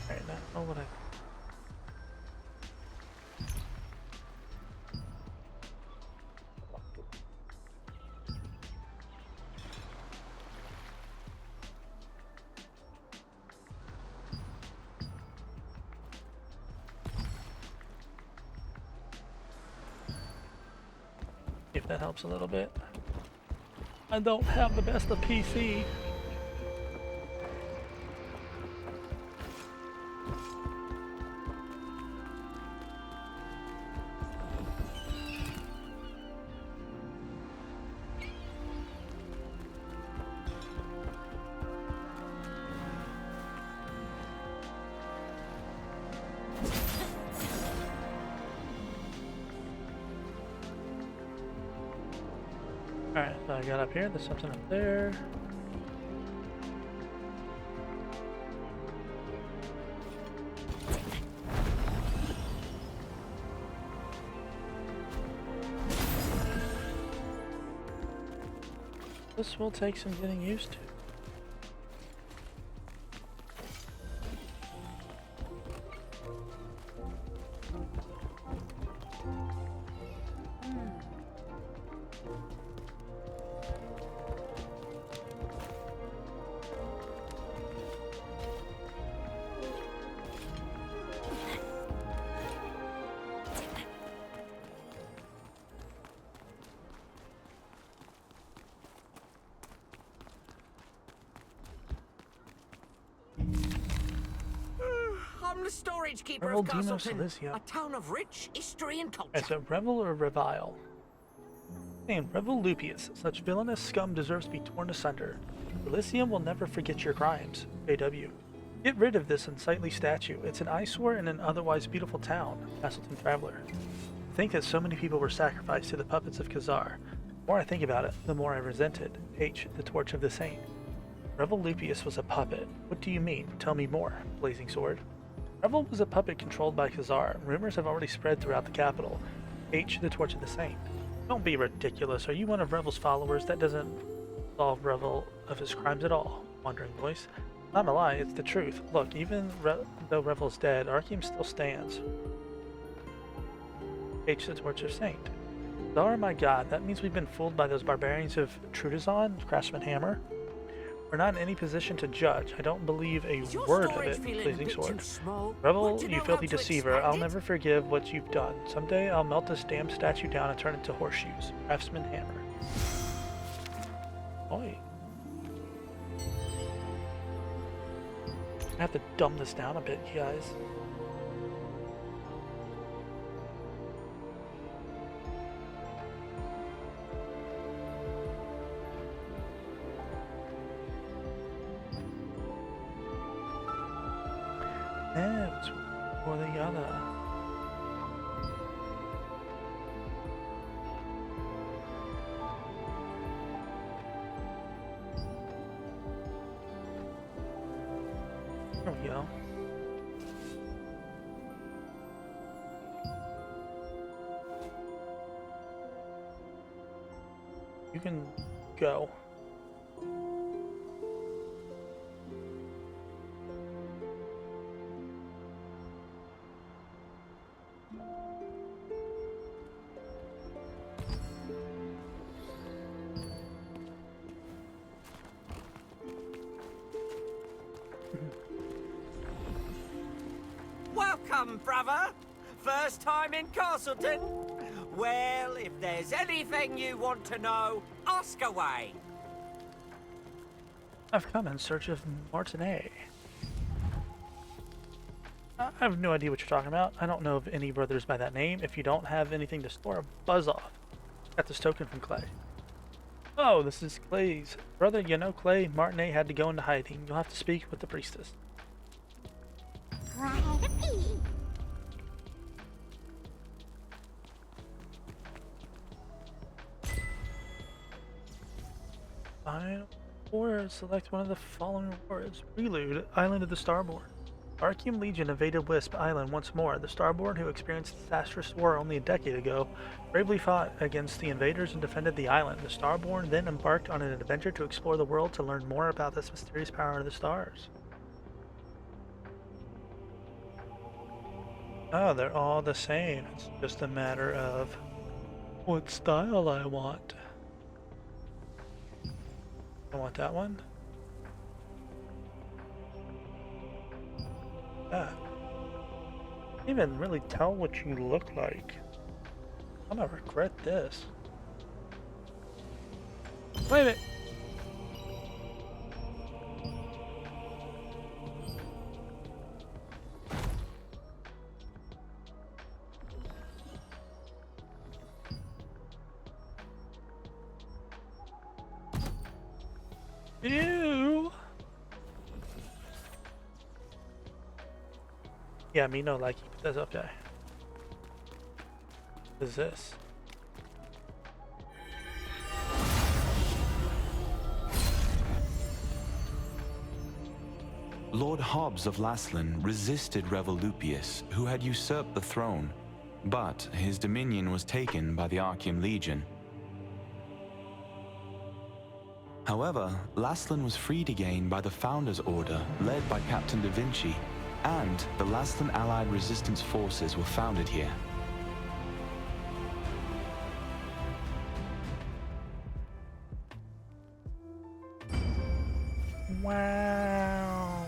Alright, now what I... If that helps a little bit. I don't have the best of PC. Alright, so I got up here, there's something up there. This will take some getting used to. I'm the storage keeper Revel of Castleton, Cilicium. a town of rich history and culture. Is it Revel or Revile? Name Revel Lupius. Such villainous scum deserves to be torn asunder. Cilicium will never forget your crimes. JW. Get rid of this unsightly statue. It's an eyesore in an otherwise beautiful town. Castleton Traveler. I think that so many people were sacrificed to the puppets of Khazar. The more I think about it, the more I resent it. H. The Torch of the Saint. Revel Lupius was a puppet. What do you mean? Tell me more. Blazing Sword. Revel was a puppet controlled by Khazar. Rumors have already spread throughout the capital. H, the Torch of the Saint. Don't be ridiculous. Are you one of Revel's followers? That doesn't absolve Revel of his crimes at all. Wandering voice. Not a lie, it's the truth. Look, even though Revel's dead, Arkham still stands. H, the Torch of Saint. Oh my god, that means we've been fooled by those barbarians of Trudazon, Craftsman Hammer. We're not in any position to judge. I don't believe a word of it, Blazing Sword. Revel, you filthy deceiver, I'll never forgive what you've done. Someday I'll melt this damn statue down and turn it to horseshoes. Craftsman Hammer. Oi. I have to dumb this down a bit, you guys. It's for the other. There we go. You can go. Welcome, brother. First time in Castleton? Well, if there's anything you want to know, ask away. I've come in search of Martinet. I have no idea what you're talking about. I don't know of any brothers by that name. If you don't have anything to store, buzz off. Got this token from Clay. Oh, this is Clay's brother. You know Clay, Martinet had to go into hiding. You'll have to speak with the priestess. Or select one of the following rewards. Prelude, Island of the Starborn. Archeum Legion invaded Wisp Island once more. The Starborn, who experienced a disastrous war only a decade ago, bravely fought against the invaders and defended the island. The Starborn then embarked on an adventure to explore the world to learn more about this mysterious power of the stars. Oh, they're all the same. It's just a matter of what style I want. I want that one. That. Can't even really tell what you look like. I'm gonna regret this. Wait a minute. Ew. Yeah, me no likey, but that's okay. What is this? Lord Hobbs of Laslan resisted Revolupius, who had usurped the throne, but his dominion was taken by the Archeum Legion. However, Laslan was freed again by the Founders Order, led by Captain Da Vinci, and the Laslan Allied Resistance Forces were founded here. Wow.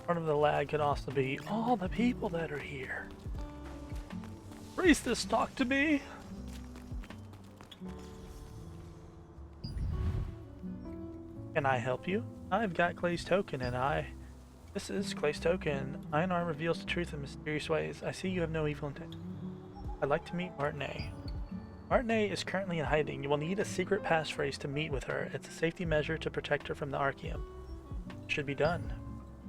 Part of the lag could also be all the people that are here. Priestess, talk to me. Can I help you? I've got Clay's token, and This is Clay's token. Einar reveals the truth in mysterious ways. I see you have no evil intent. I'd like to meet Martinet. Martinet is currently in hiding. You will need a secret passphrase to meet with her. It's a safety measure to protect her from the Archeum. Should be done.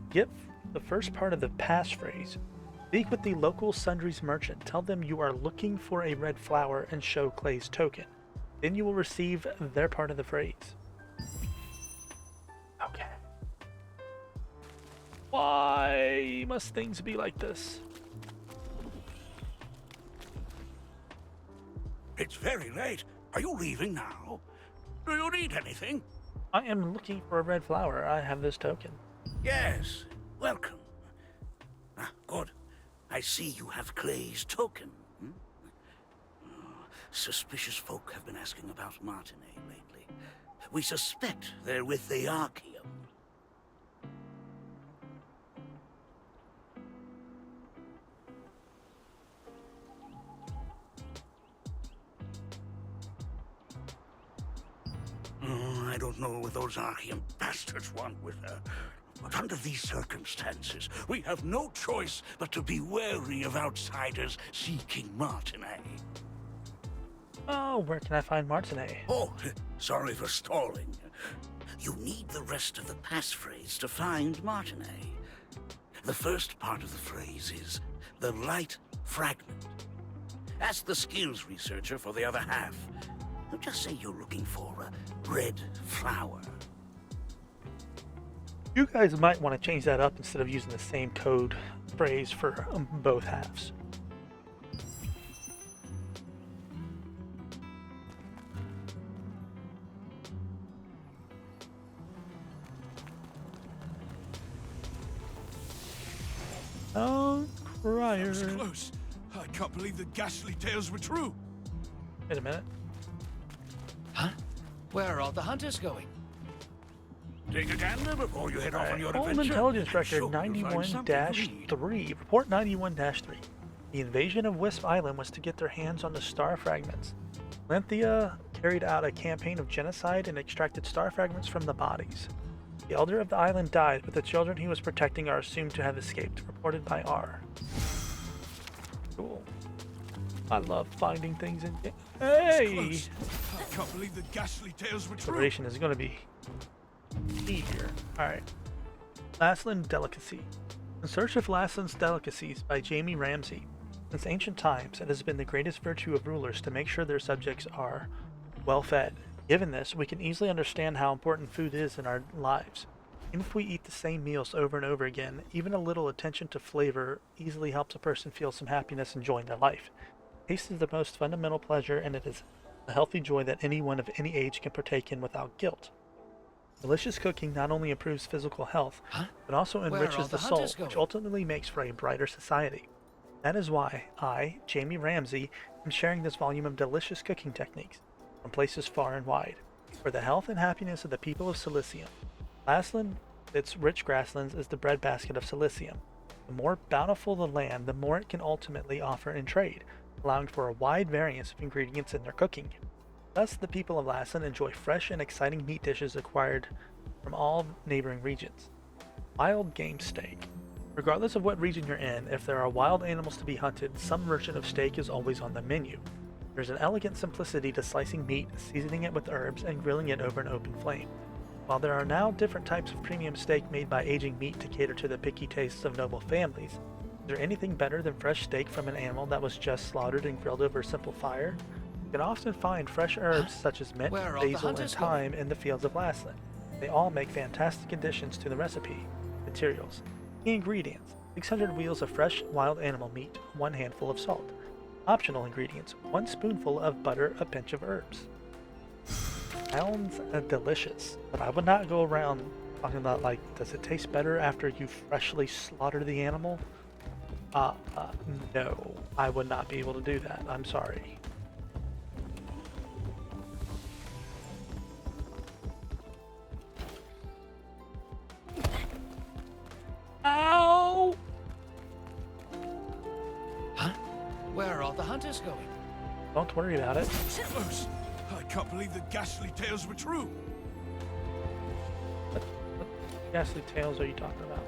Get the first part of the passphrase. Speak with the local sundries merchant. Tell them you are looking for a red flower and show Clay's token. Then you will receive their part of the phrase. Okay. Why must things be like this? It's very late. Are you leaving now? Do you need anything? I am looking for a red flower. I have this token. Yes. Welcome. Ah, good. I see you have Clay's token. Suspicious folk have been asking about Martinet lately. We suspect they're with the Archeum. I don't know what those Archeum bastards want with her. But under these circumstances, we have no choice but to be wary of outsiders seeking Martinet. Oh, where can I find Martinet? Oh, sorry for stalling. You need the rest of the passphrase to find Martinet. The first part of the phrase is the light fragment. Ask the skills researcher for the other half. Just say you're looking for a red flower. You guys might want to change that up instead of using the same code phrase for both halves. Oh, crier. That was close. I can't believe the ghastly tales were true. Wait a minute. Huh? Where are all the hunters going? Take a gander before you head off on your Home adventure. Intelligence Record Sure, you'll find something to read. 91-3. Report 91-3. The invasion of Wisp Island was to get their hands on the star fragments. Lenthea carried out a campaign of genocide and extracted star fragments from the bodies. The elder of the island died, but the children he was protecting are assumed to have escaped. Reported by R. Cool. I love finding things in... Hey! Close. I can't believe the ghastly tales were true. Exploration is going to be key here. Alright. Laslan Delicacy. In Search of Laslan's Delicacies by Jamie Ramsey. Since ancient times, it has been the greatest virtue of rulers to make sure their subjects are well fed. Given this, we can easily understand how important food is in our lives. Even if we eat the same meals over and over again, even a little attention to flavor easily helps a person feel some happiness enjoying their life. Taste is the most fundamental pleasure, and it is a healthy joy that anyone of any age can partake in without guilt. Delicious cooking not only improves physical health, but also enriches the soul, which ultimately makes for a brighter society. That is why I, Jamie Ramsey, am sharing this volume of delicious cooking techniques from places far and wide, for the health and happiness of the people of Cilicium. Laslan, its rich grasslands, is the breadbasket of Cilicium. The more bountiful the land, the more it can ultimately offer in trade, allowing for a wide variance of ingredients in their cooking. Thus, the people of Laslan enjoy fresh and exciting meat dishes acquired from all neighboring regions. Wild game steak. Regardless of what region you're in, if there are wild animals to be hunted, some version of steak is always on the menu. There's an elegant simplicity to slicing meat, seasoning it with herbs, and grilling it over an open flame. While there are now different types of premium steak made by aging meat to cater to the picky tastes of noble families, is there anything better than fresh steak from an animal that was just slaughtered and grilled over a simple fire? You can often find fresh herbs such as mint, basil, and thyme in the fields of Laslan. They all make fantastic additions to the recipe. Materials. Key ingredients: 600 wheels of fresh wild animal meat, 1 handful of salt. Optional ingredients: 1 spoonful of butter, a pinch of herbs. Sounds delicious, but I would not go around talking about, like, does it taste better after you freshly slaughter the animal? No, I would not be able to do that. I'm sorry. Ow! Huh? Where are all the hunters going? Don't worry about it. Close. I can't believe the ghastly tales were true. ghastly tales are you talking about?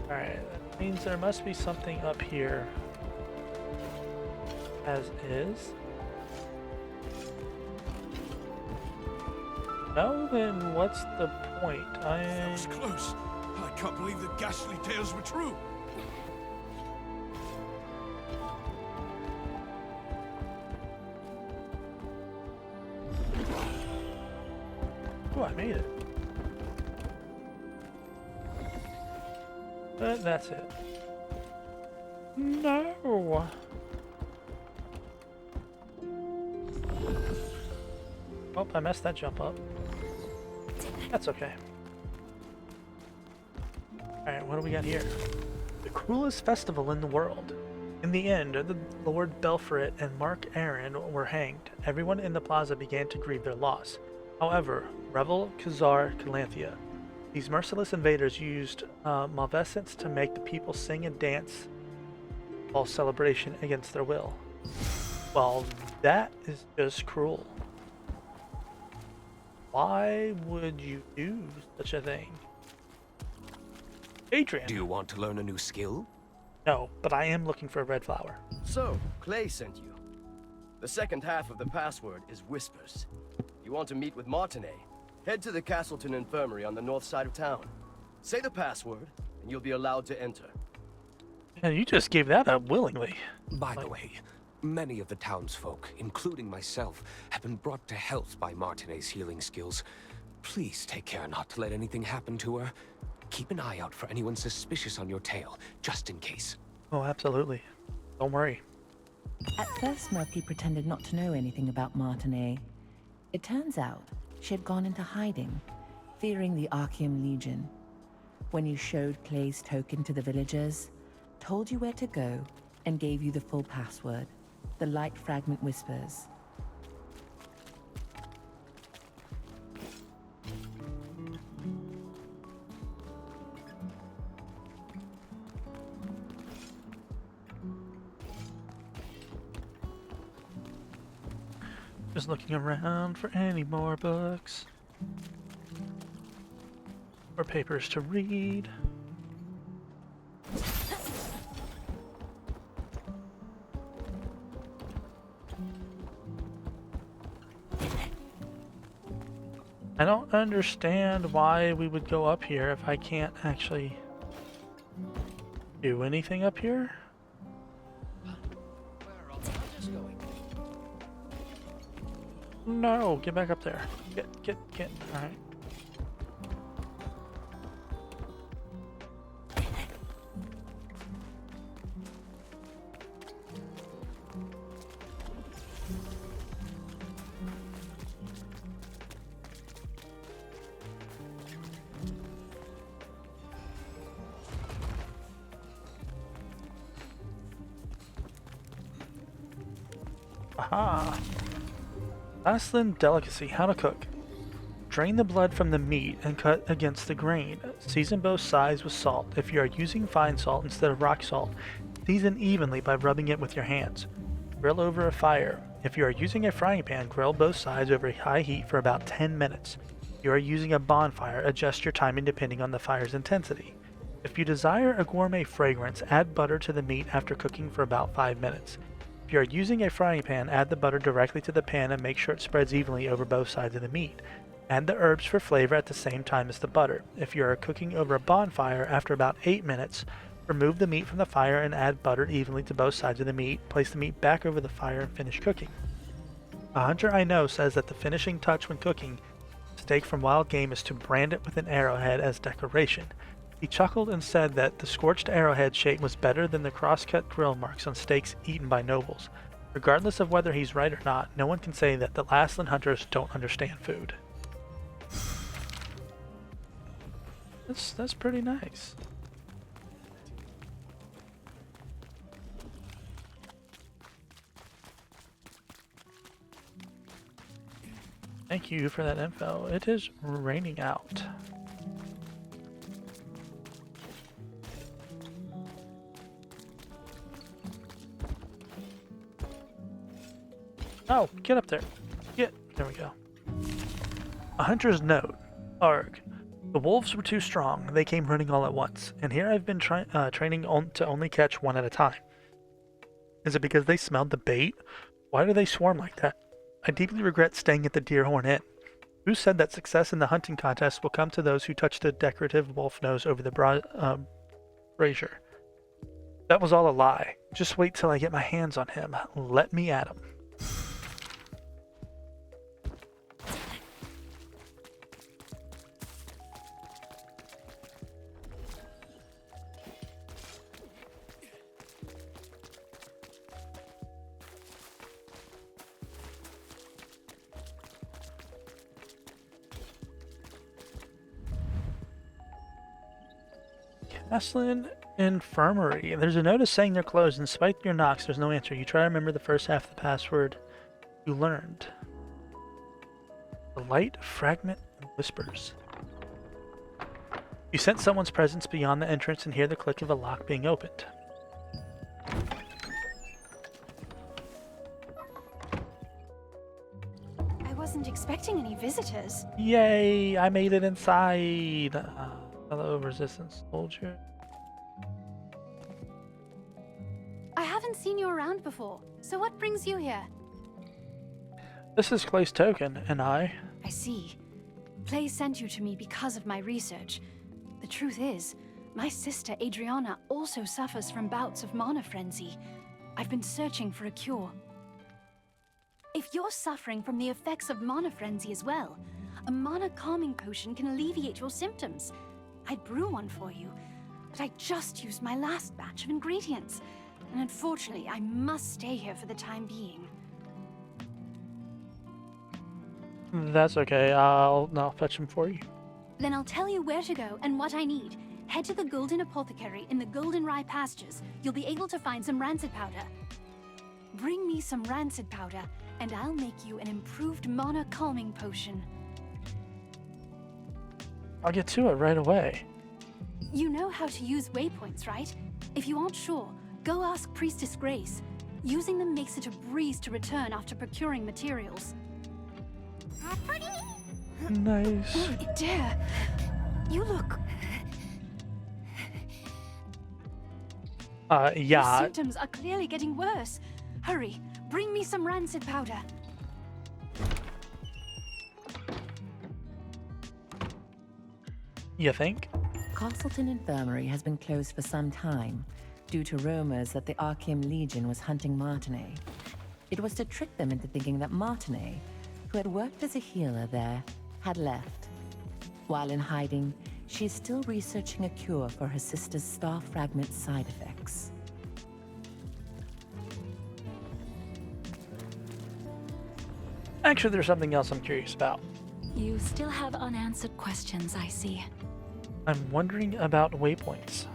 Alright, that means there must be something up here as is. No, then what's the point? That was close. I can't believe the ghastly tales were true. Oh, I made it. But that's it. No! Oh, I messed that jump up. That's okay. Alright, what do we got here? The cruelest festival in the world. In the end, the Lord Belfrit and Mark Aaron were hanged. Everyone in the plaza began to grieve their loss. However, Revel Khazar Calanthea. These merciless invaders used malfeasance to make the people sing and dance while celebration against their will. Well, that is just cruel. Why would you do such a thing? Adrian. Do you want to learn a new skill? No, but I am looking for a red flower. So, Clay sent you. The second half of the password is Whispers. You want to meet with Martinet? Head to the Castleton Infirmary on the north side of town. Say the password, and you'll be allowed to enter. And you just gave that up willingly. By the way, many of the townsfolk, including myself, have been brought to health by Martinet's healing skills. Please take care not to let anything happen to her. Keep an eye out for anyone suspicious on your tail, just in case. Oh, absolutely. Don't worry. At first, Murphy pretended not to know anything about Martinet. It turns out she had gone into hiding, fearing the Archeum Legion. When you showed Clay's token to the villagers, told you where to go, and gave you the full password, the light fragment Whispers. Just looking around for any more books or papers to read. I don't understand why we would go up here if I can't actually do anything up here. No, get back up there. Get. All right. Aha. Aslan delicacy, how to cook. Drain the blood from the meat and cut against the grain. Season both sides with salt. If you are using fine salt instead of rock salt, season evenly by rubbing it with your hands. Grill over a fire. If you are using a frying pan, grill both sides over a high heat for about 10 minutes. If you are using a bonfire, adjust your timing depending on the fire's intensity. If you desire a gourmet fragrance, add butter to the meat after cooking for about 5 minutes. If you are using a frying pan, add the butter directly to the pan and make sure it spreads evenly over both sides of the meat. Add the herbs for flavor at the same time as the butter. If you are cooking over a bonfire, after about 8 minutes, remove the meat from the fire and add butter evenly to both sides of the meat. Place the meat back over the fire and finish cooking. A hunter I know says that the finishing touch when cooking steak from wild game is to brand it with an arrowhead as decoration. He chuckled and said that the scorched arrowhead shape was better than the cross-cut grill marks on steaks eaten by nobles. Regardless of whether he's right or not, no one can say that the Lastland hunters don't understand food. That's pretty nice. Thank you for that info. It is raining out. Oh, get up there. There we go. A hunter's note. Arg. The wolves were too strong. They came running all at once, and here I've been training to only catch one at a time. Is it because they smelled the bait? Why do they swarm like that? I deeply regret staying at the Deerhorn Inn. Who said that success in the hunting contest will come to those who touch the decorative wolf nose over the brazier? That was all a lie. Just wait till I get my hands on him. Let me at him. Caslin Infirmary. There's a notice saying they're closed. Despite your knocks, there's no answer. You try to remember the first half of the password you learned. The light, fragment, and whispers. You sense someone's presence beyond the entrance and hear the click of a lock being opened. I wasn't expecting any visitors. Yay! I made it inside! Hello, resistance soldier. I haven't seen you around before, so what brings you here? This is Clay's token, and I see. Clay sent you to me because of my research. The truth is, my sister Adriana also suffers from bouts of mana frenzy. I've been searching for a cure. If you're suffering from the effects of mana frenzy as well, a mana calming potion can alleviate your symptoms. I'd brew one for you, but I just used my last batch of ingredients, and unfortunately I must stay here for the time being. That's okay. I'll fetch him for you. Then I'll tell you where to go and what I need. Head to the Golden Apothecary in the Golden Rye pastures. You'll be able to find some rancid powder. Bring me some rancid powder, and I'll make you an improved mana calming potion. I'll get to it right away. You know how to use waypoints, right? If you aren't sure, go ask Priestess Grace. Using them makes it a breeze to return after procuring materials. Nice. Oh, dear. You look... Yeah. Your symptoms are clearly getting worse. Hurry, bring me some rancid powder. You think? Castleton Infirmary has been closed for some time due to rumors that the Archeum Legion was hunting Martinet. It was to trick them into thinking that Martinet, who had worked as a healer there, had left. While in hiding, she is still researching a cure for her sister's star fragment side effects. Actually, there's something else I'm curious about. You still have unanswered questions, I see. I'm wondering about waypoints.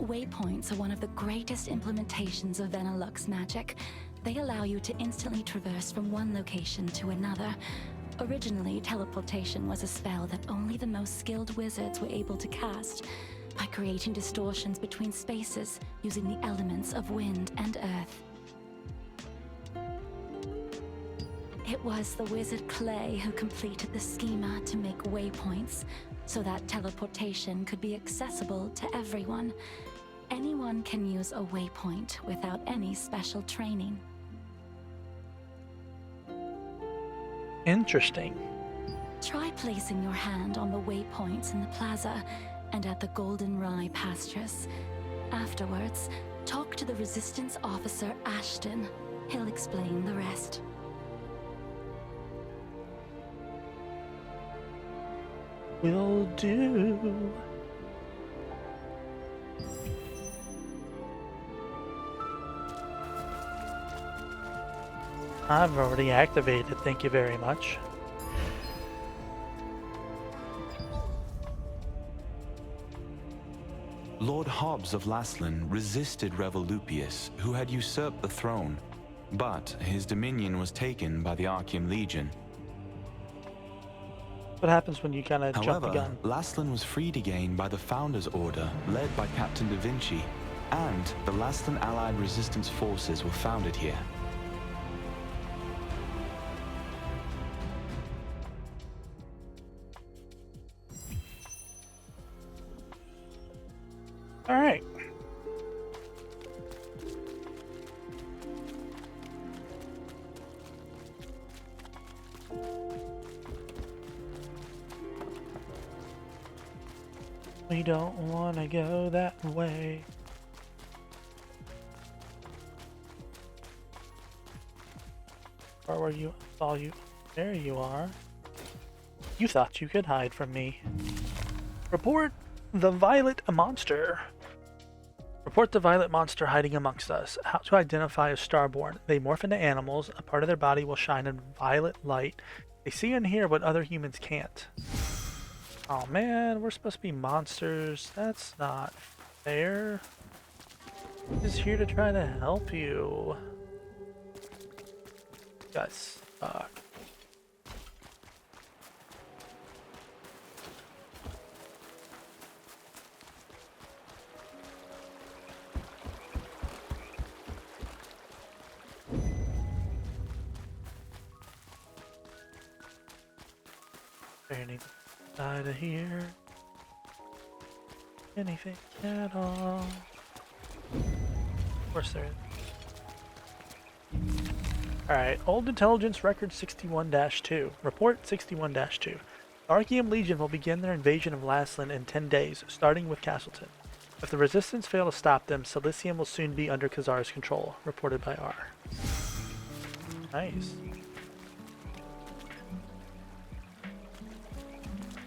Waypoints are one of the greatest implementations of Venilux magic. They allow you to instantly traverse from one location to another. Originally, teleportation was a spell that only the most skilled wizards were able to cast, by creating distortions between spaces using the elements of wind and earth. It was the wizard Clay who completed the schema to make waypoints, so that teleportation could be accessible to everyone. Anyone can use a waypoint without any special training. Interesting. Try placing your hand on the waypoints in the plaza and at the Golden Rye pastures. Afterwards, talk to the Resistance officer Ashton. He'll explain the rest. Will do. I've already activated, thank you very much. Lord Hobbs of Laslan resisted Revolupius, who had usurped the throne, but his dominion was taken by the Archeum Legion. What happens when you kind of jump the gun? However, Laslan was freed again by the Founders Order, led by Captain Da Vinci, and the Laslan Allied Resistance forces were founded here. All right. We don't want to go that way. Where were you? I saw you. There you are. You thought you could hide from me. Report the violet monster. Report the violet monster hiding amongst us. How to identify a starborn. They morph into animals. A part of their body will shine in violet light. They see and hear what other humans can't. Oh man, we're supposed to be monsters. That's not fair. I'm just here to try to help you. You guys suck. Anything out of here? Anything at all? Of course there is. Alright, Old Intelligence Record 61-2. Report 61-2. The Archeum Legion will begin their invasion of Laslan in 10 days, starting with Castleton. If the Resistance fail to stop them, Silicium will soon be under Khazar's control. Reported by R. Nice.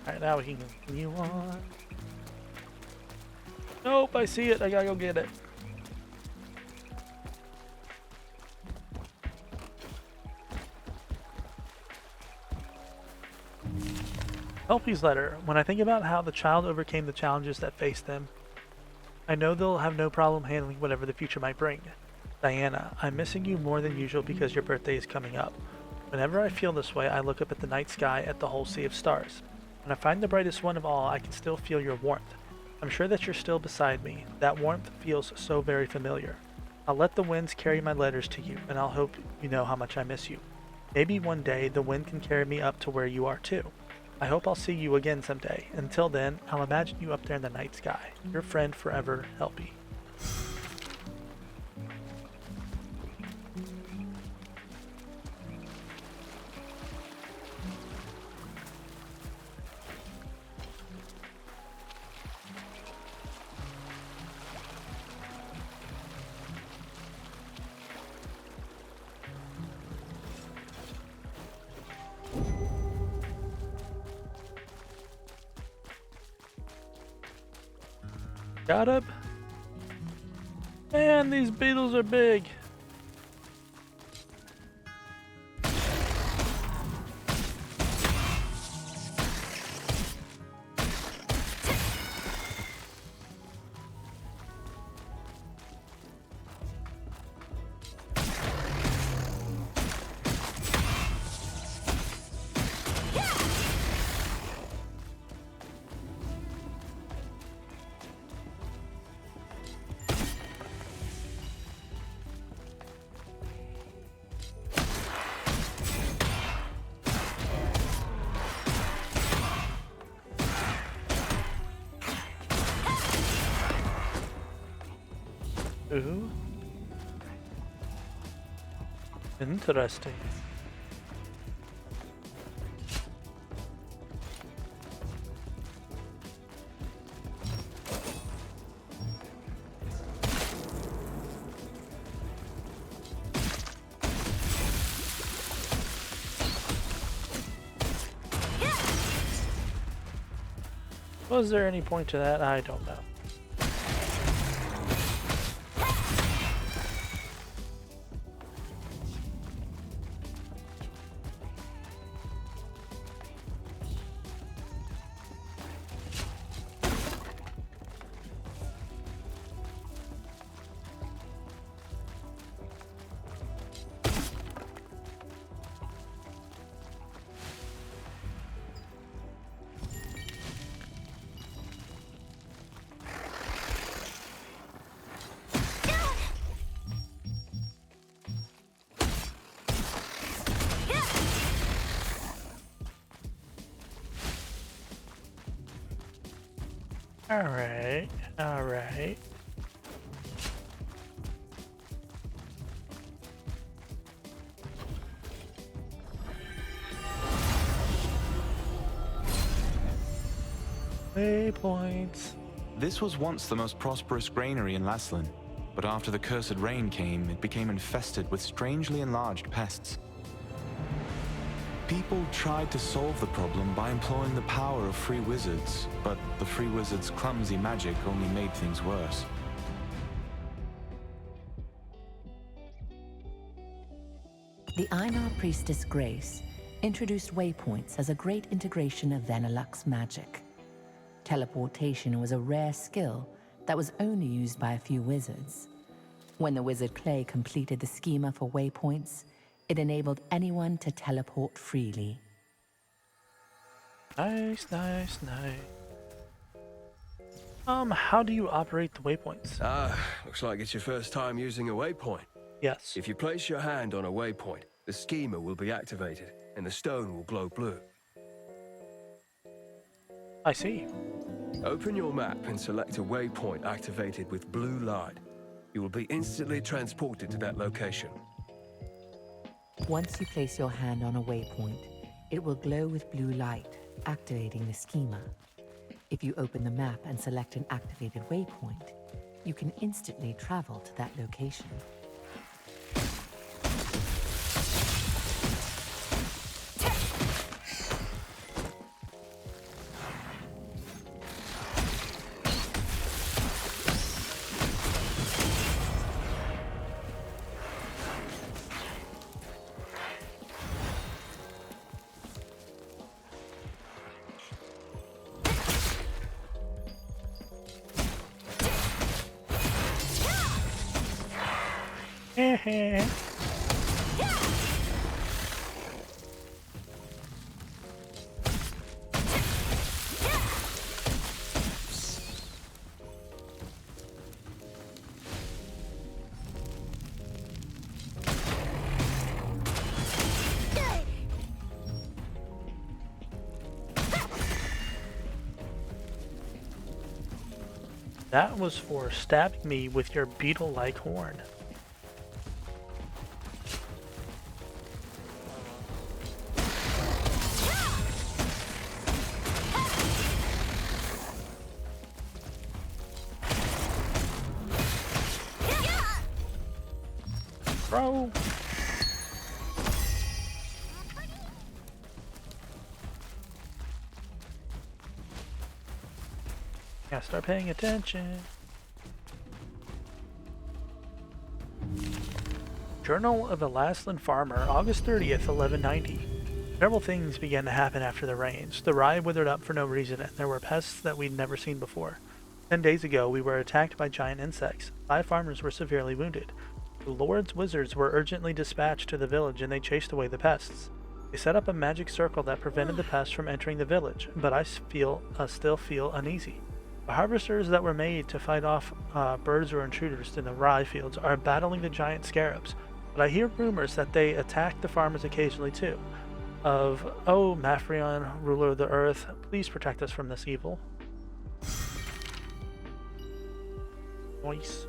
Alright, now we can continue on. Nope, I see it. I gotta go get it. Helpy's letter. When I think about how the child overcame the challenges that faced them, I know they'll have no problem handling whatever the future might bring. Diana, I'm missing you more than usual because your birthday is coming up. Whenever I feel this way, I look up at the night sky at the whole sea of stars. When I find the brightest one of all, I can still feel your warmth. I'm sure that you're still beside me. That warmth feels so very familiar. I'll let the winds carry my letters to you, and I'll hope you know how much I miss you. Maybe one day the wind can carry me up to where you are too. I hope I'll see you again someday. Until then, I'll imagine you up there in the night sky. Your friend forever, Helpy. Got up. Man, these beetles are big. Ooh. Interesting. Was there any point to that? I don't know. All right. All right. Waypoints. This was once the most prosperous granary in Laslan, but after the cursed rain came, it became infested with strangely enlarged pests. People tried to solve the problem by employing the power of free wizards, but the free wizards' clumsy magic only made things worse. The Einar priestess Grace introduced waypoints as a great integration of Vanillux's magic. Teleportation was a rare skill that was only used by a few wizards. When the wizard Clay completed the schema for waypoints, it enabled anyone to teleport freely. Nice, nice, nice. How do you operate the waypoints? Looks like it's your first time using a waypoint. Yes. If you place your hand on a waypoint, the schema will be activated, and the stone will glow blue. I see. Open your map and select a waypoint activated with blue light. You will be instantly transported to that location. Once you place your hand on a waypoint, it will glow with blue light, activating the schema. If you open the map and select an activated waypoint, you can instantly travel to that location. That was for stabbing me with your beetle-like horn. Bro. Gotta start paying attention. Journal of a Laslan Farmer, August 30th, 1190. Several things began to happen after the rains. The rye withered up for no reason, and there were pests that we'd never seen before. 10 days ago, we were attacked by giant insects. 5 farmers were severely wounded. The Lord's wizards were urgently dispatched to the village, and they chased away the pests. They set up a magic circle that prevented the pests from entering the village, but I still feel uneasy. The harvesters that were made to fight off birds or intruders in the rye fields are battling the giant scarabs, but I hear rumors that they attack the farmers occasionally too. Oh, Mafrion, ruler of the earth, please protect us from this evil. Nice.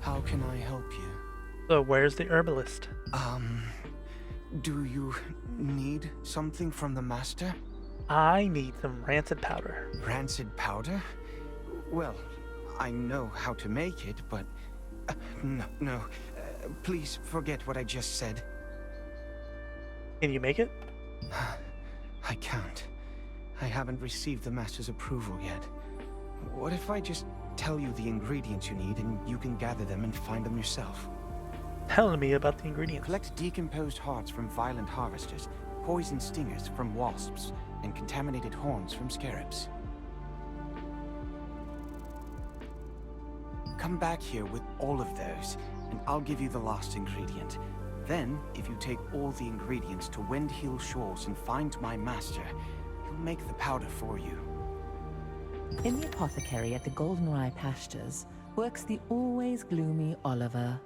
How can I help you? So where's the herbalist? Do you need something from the master? I need some rancid powder. Rancid powder? Well, I know how to make it, but... no. Please forget what I just said. Can you make it? I can't. I haven't received the master's approval yet. What if I just tell you the ingredients you need and you can gather them and find them yourself? Tell me about the ingredients. Collect decomposed hearts from violent harvesters, poison stingers from wasps, and contaminated horns from scarabs. Come back here with all of those, and I'll give you the last ingredient. Then, if you take all the ingredients to Windhill Shores and find my master, he'll make the powder for you. In the apothecary at the Goldenrye Pastures works the always gloomy Oliver,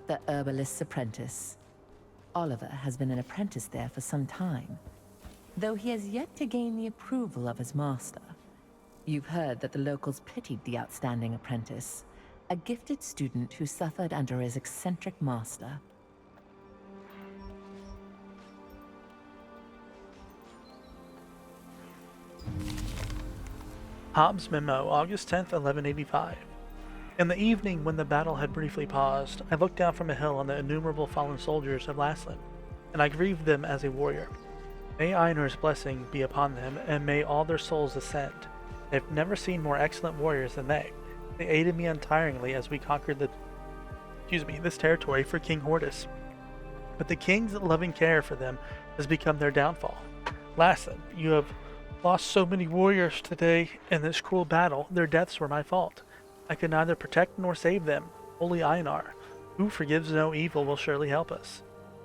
the herbalist's apprentice. Oliver has been an apprentice there for some time. Though he has yet to gain the approval of his master, You've heard that the locals pitied the outstanding apprentice, a gifted student who suffered under his eccentric master. Hobbs Memo, August 10th, 1185. In the evening, when the battle had briefly paused, I looked down from a hill on the innumerable fallen soldiers of Laslan, and I grieved them as a warrior. May Einar's blessing be upon them, and may all their souls ascend. I have never seen more excellent warriors than they. They aided me untiringly as we conquered this territory for King Hortus. But the king's loving care for them has become their downfall. Laslan, you have lost so many warriors today in this cruel battle. Their deaths were my fault. I could neither protect nor save them. Holy Einar, who forgives no evil, will surely help us.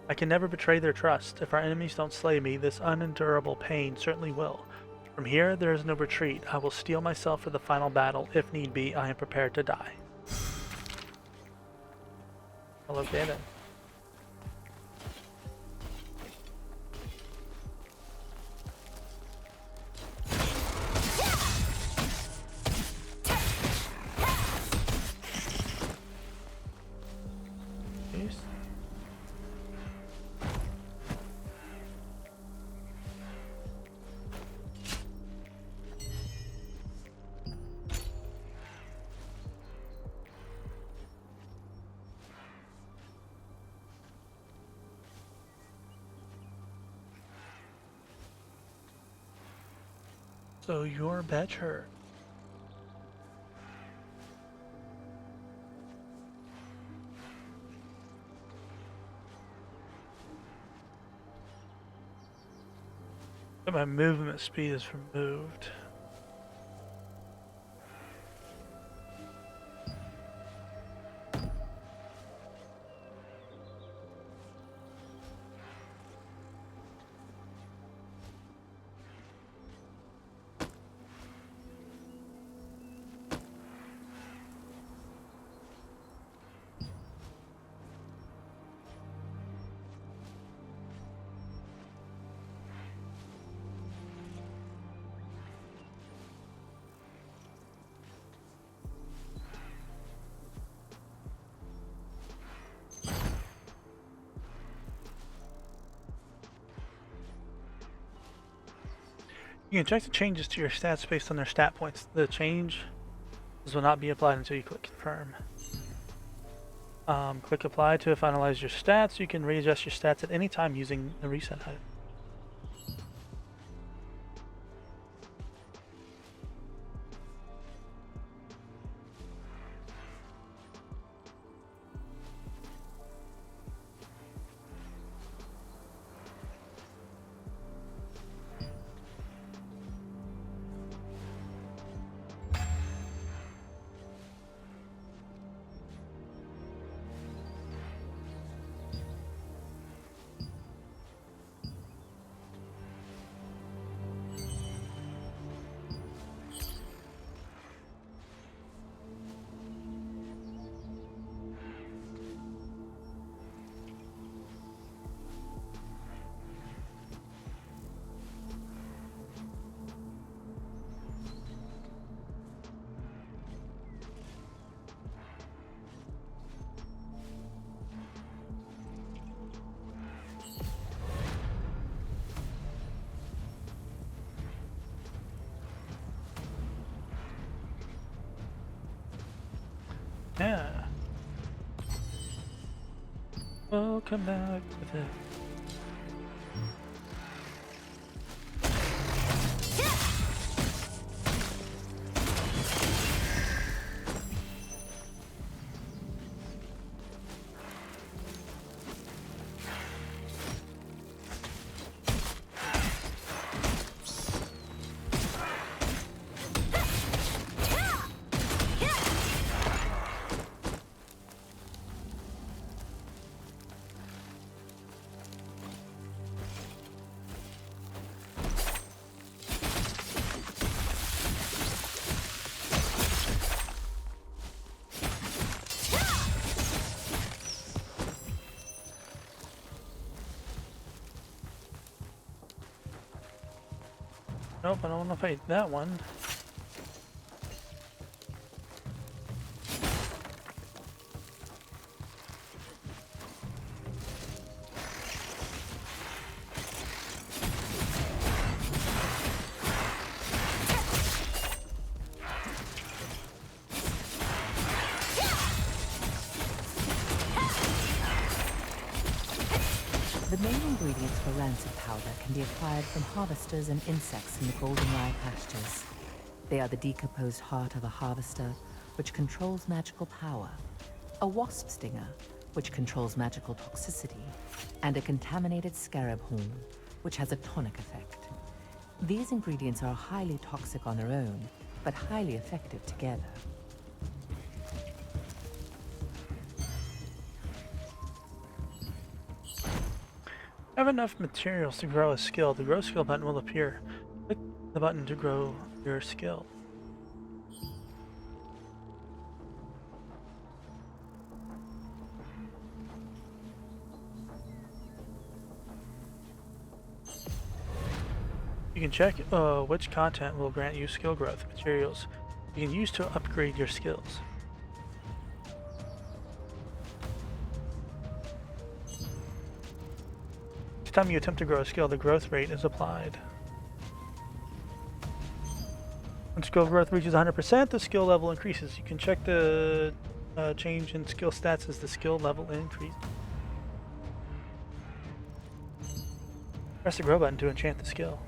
I can never betray their trust. If our enemies don't slay me, this unendurable pain certainly will. From here, there is no retreat. I will steel myself for the final battle. If need be, I am prepared to die. Well, okay then. So you're better. But my movement speed is removed. You can check the changes to your stats based on their stat points. The changes will not be applied until you click confirm. Click apply to finalize your stats. You can readjust your stats at any time using the reset item. Yeah. Welcome back to the... Nope, I don't want to fight that one. main ingredients for rancid powder can be acquired from harvesters and insects in the goldenrod pastures. They are the decomposed heart of a harvester, which controls magical power, a wasp stinger, which controls magical toxicity, and a contaminated scarab horn, which has a tonic effect. These ingredients are highly toxic on their own, but highly effective together. Have enough materials to grow a skill. The grow skill button will appear. Click the button to grow your skill. You can check which content will grant you skill growth. Materials you can use to upgrade your skills. Each time you attempt to grow a skill, the growth rate is applied. When skill growth reaches 100%, the skill level increases. You can check the change in skill stats as the skill level increases. Press the grow button to enchant the skill.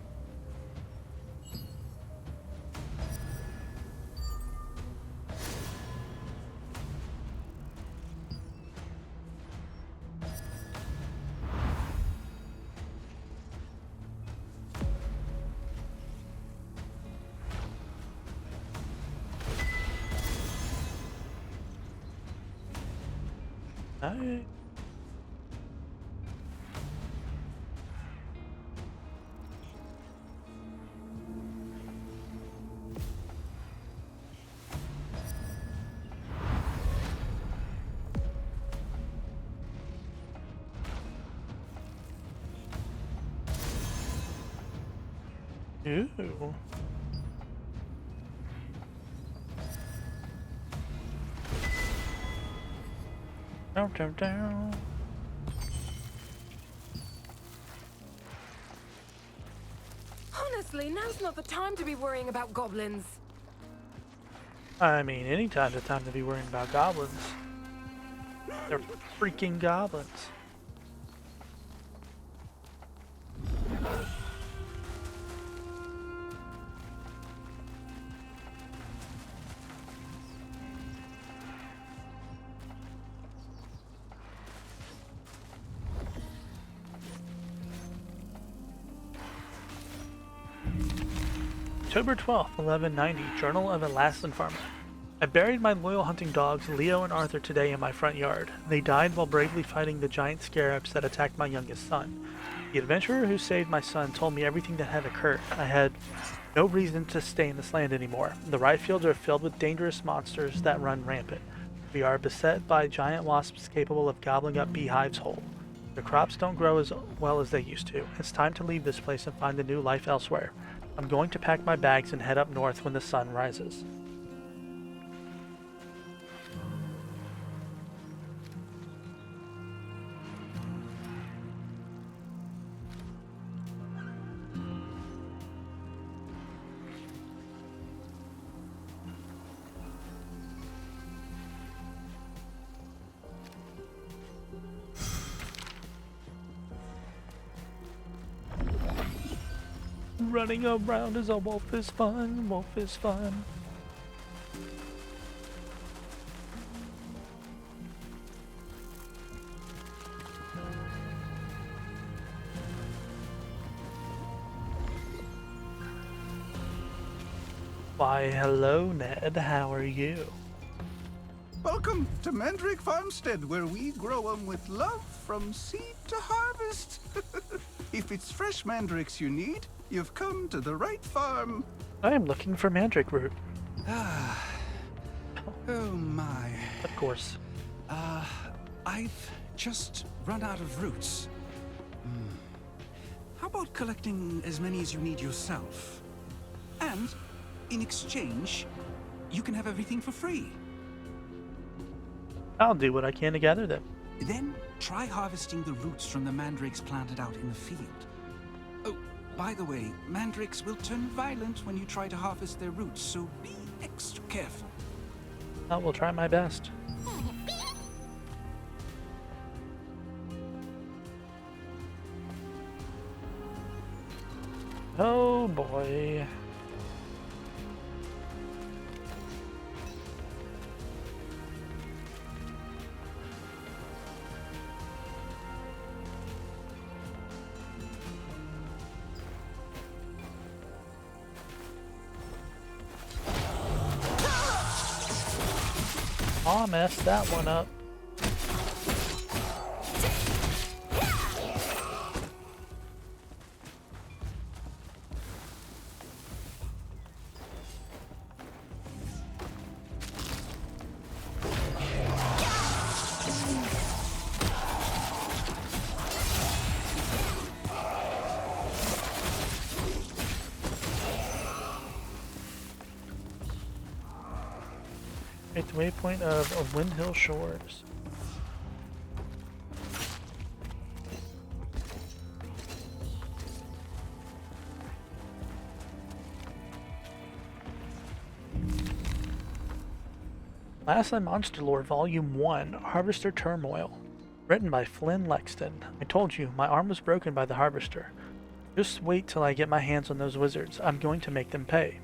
Alright. Ooh. Down. Honestly, now's not the time to be worrying about goblins. I mean, anytime's the time to be worrying about goblins. They're freaking goblins. October 12th, 1190, Journal of a Lasland Farmer. I buried my loyal hunting dogs, Leo and Arthur, today in my front yard. They died while bravely fighting the giant scarabs that attacked my youngest son. The adventurer who saved my son told me everything that had occurred. I had no reason to stay in this land anymore. The rye fields are filled with dangerous monsters that run rampant. We are beset by giant wasps capable of gobbling up beehives whole. The crops don't grow as well as they used to. It's time to leave this place and find a new life elsewhere. I'm going to pack my bags and head up north when the sun rises. Running around as a wolf is fun, wolf is fun. Why, hello, Ned. How are you? Welcome to Mandrake Farmstead, where we grow 'em with love from seed to harvest. If it's fresh mandrakes you need, you've come to the right farm. I am looking for mandrake root. Oh my. Of course. I've just run out of roots. How about collecting as many as you need yourself? And, in exchange, you can have everything for free. I'll do what I can to gather them. Then try harvesting the roots from the mandrakes planted out in the field. Oh, by the way, mandrakes will turn violent when you try to harvest their roots, so be extra careful. I will try my best. Oh boy. I messed that one up. At the waypoint of Windhill Shores. Lastly, Monster Lore Volume 1, Harvester Turmoil. Written by Flynn Lexton. I told you, my arm was broken by the Harvester. Just wait till I get my hands on those wizards. I'm going to make them pay.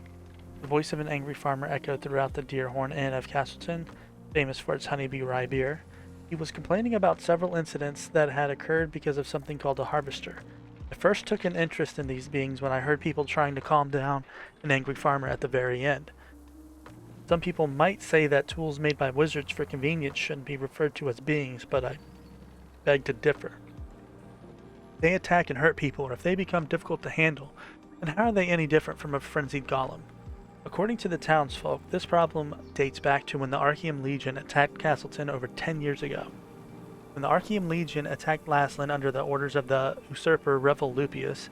The voice of an angry farmer echoed throughout the Deerhorn Inn of Castleton, famous for its honeybee rye beer. He was complaining about several incidents that had occurred because of something called a harvester. I first took an interest in these beings when I heard people trying to calm down an angry farmer at the very end. Some people might say that tools made by wizards for convenience shouldn't be referred to as beings, but I beg to differ. They attack and hurt people, or if they become difficult to handle, then how are they any different from a frenzied golem? According to the townsfolk, this problem dates back to when the Archeum Legion attacked Castleton over 10 years ago. When the Archeum Legion attacked Laslan under the orders of the usurper Revel Lupius,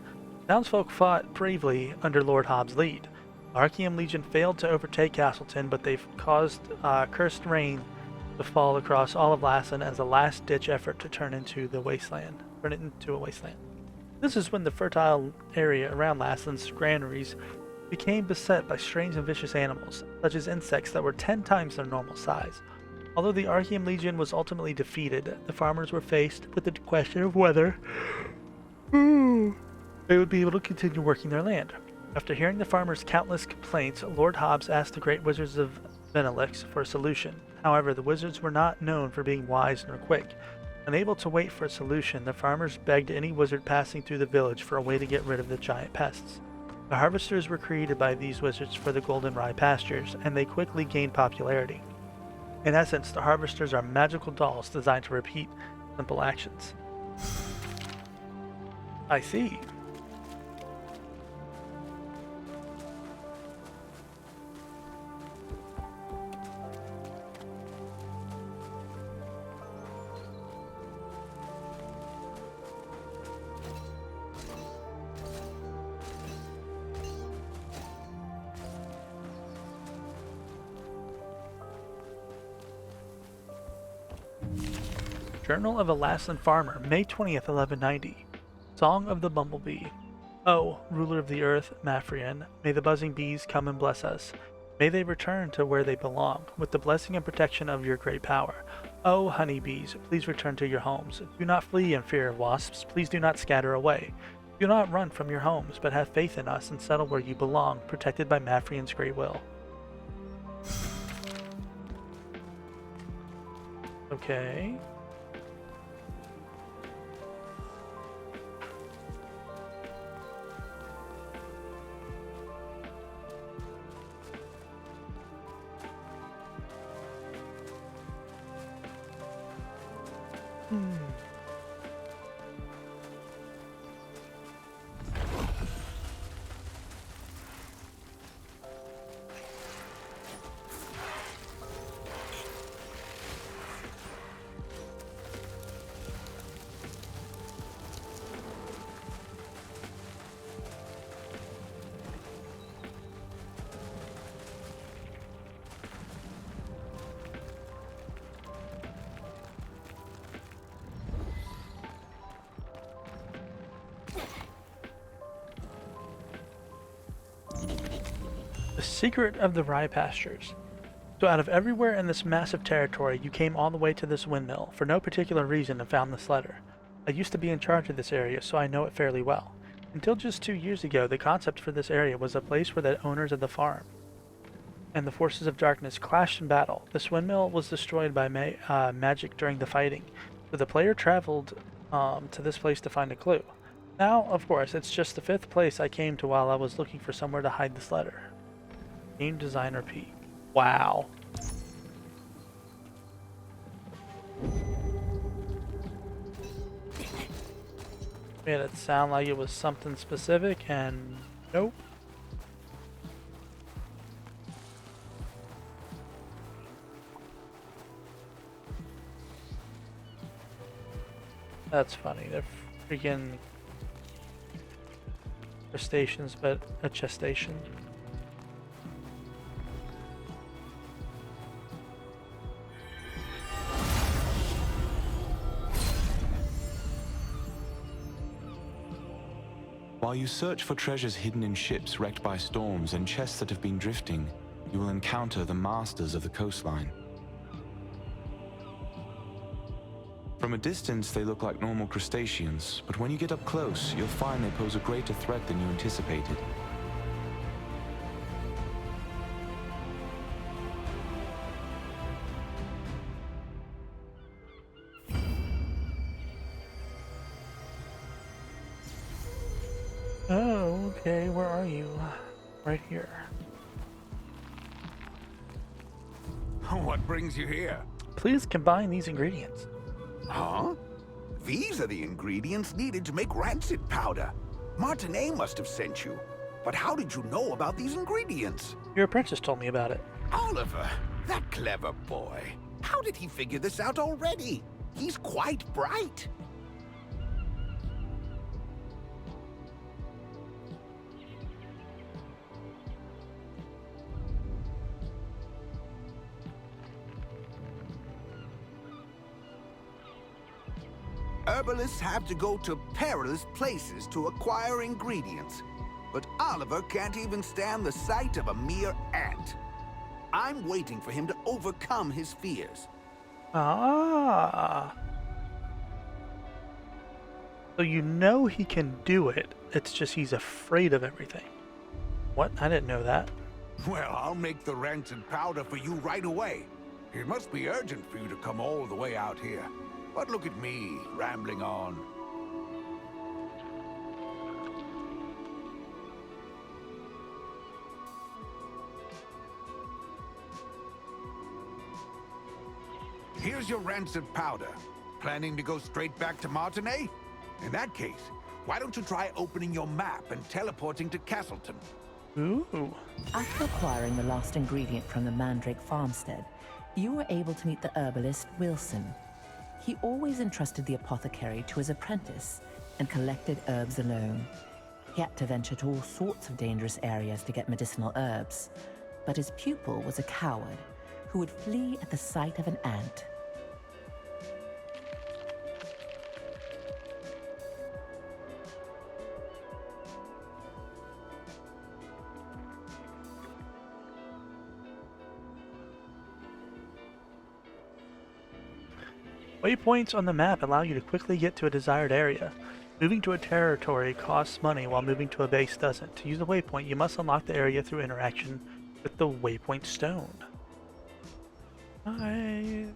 townsfolk fought bravely under Lord Hobbs' lead. The Archeum Legion failed to overtake Castleton, but they've caused cursed rain to fall across all of Laslan as a last-ditch effort to turn it into a wasteland. This is when the fertile area around Laslan's granaries became beset by strange and vicious animals, such as insects that were 10 times their normal size. Although the Archeum Legion was ultimately defeated, the farmers were faced with the question of whether they would be able to continue working their land. After hearing the farmers' countless complaints, Lord Hobbs asked the great wizards of Venelix for a solution. However, the wizards were not known for being wise nor quick. Unable to wait for a solution, the farmers begged any wizard passing through the village for a way to get rid of the giant pests. The harvesters were created by these wizards for the golden rye pastures, and they quickly gained popularity. In essence, the harvesters are magical dolls designed to repeat simple actions. I see. Journal of a Laslan Farmer, May 20th, 1190. Song of the Bumblebee. Oh, ruler of the earth, Mafrian, may the buzzing bees come and bless us. May they return to where they belong, with the blessing and protection of your great power. Oh, honeybees, please return to your homes. Do not flee in fear of wasps. Please do not scatter away. Do not run from your homes, but have faith in us and settle where you belong, protected by Mafrian's great will. Okay. The secret of the rye pastures. So out of everywhere in this massive territory, you came all the way to this windmill for no particular reason and found this letter. I used to be in charge of this area, so I know it fairly well. Until just 2 years ago, the concept for this area was a place where the owners of the farm and the forces of darkness clashed in battle. This windmill was destroyed by magic during the fighting, so the player traveled to this place to find a clue. Now, of course, it's just the 5th place I came to while I was looking for somewhere to hide this letter. Game designer P. Wow. Made it sound like it was something specific, and nope. That's funny. They're freaking crustaceans, but a gestation. While you search for treasures hidden in ships wrecked by storms and chests that have been drifting, you will encounter the masters of the coastline. From a distance, they look like normal crustaceans, but when you get up close, you'll find they pose a greater threat than you anticipated. Oh, okay, where are you? Right here. What brings you here? Please combine these ingredients. Huh? These are the ingredients needed to make rancid powder. Martinet must have sent you. But how did you know about these ingredients? Your apprentice told me about it. Oliver, that clever boy. How did he figure this out already? He's quite bright. Herbalists have to go to perilous places to acquire ingredients. But Oliver can't even stand the sight of a mere ant. I'm waiting for him to overcome his fears. Ah. So you know he can do it. It's just he's afraid of everything. What? I didn't know that. Well, I'll make the rancid powder for you right away. It must be urgent for you to come all the way out here. But look at me, rambling on. Here's your rancid powder. Planning to go straight back to Martinet? In that case, why don't you try opening your map and teleporting to Castleton? Ooh. After acquiring the last ingredient from the Mandrake farmstead, you were able to meet the herbalist Wilson. He always entrusted the apothecary to his apprentice and collected herbs alone. He had to venture to all sorts of dangerous areas to get medicinal herbs, but his pupil was a coward who would flee at the sight of an ant. Waypoints on the map allow you to quickly get to a desired area. Moving to a territory costs money while moving to a base doesn't. To use a waypoint, you must unlock the area through interaction with the waypoint stone. Okay,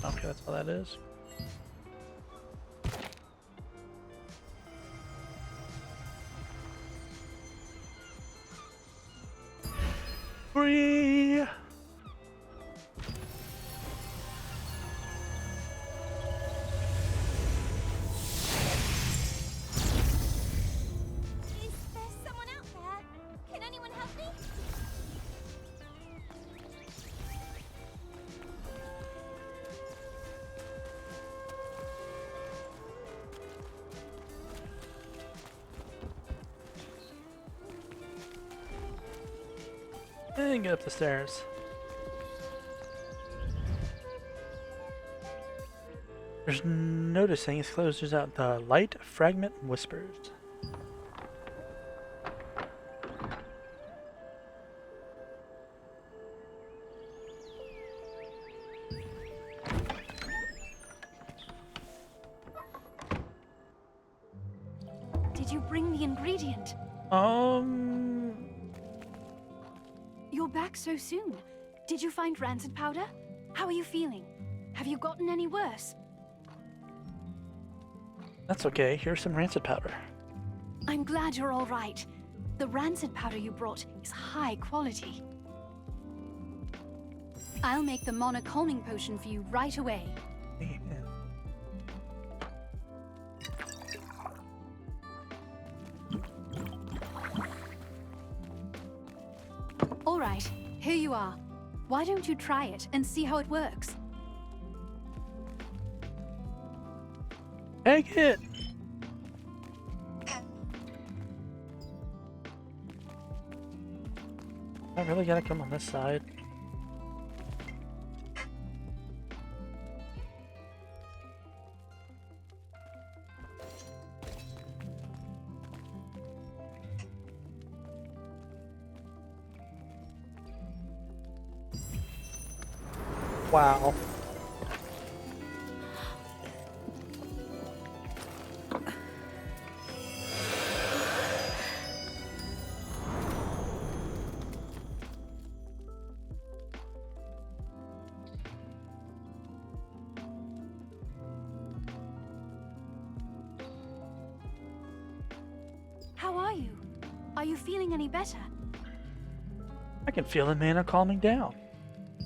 that's all that is. Free! And get up the stairs. There's noticing it's closed. There's out the light fragment whispers. you bring the ingredient? You're back so soon. Did you find rancid powder? How are you feeling? Have you gotten any worse? That's okay. Here's some rancid powder. I'm glad you're all right. The rancid powder you brought is high quality. I'll make the Mana calming potion for you right away. All right, here you are. Why don't you try it and see how it works? Take it! I really gotta come on this side. Wow. How are you? Are you feeling any better? I can feel the mana calming down.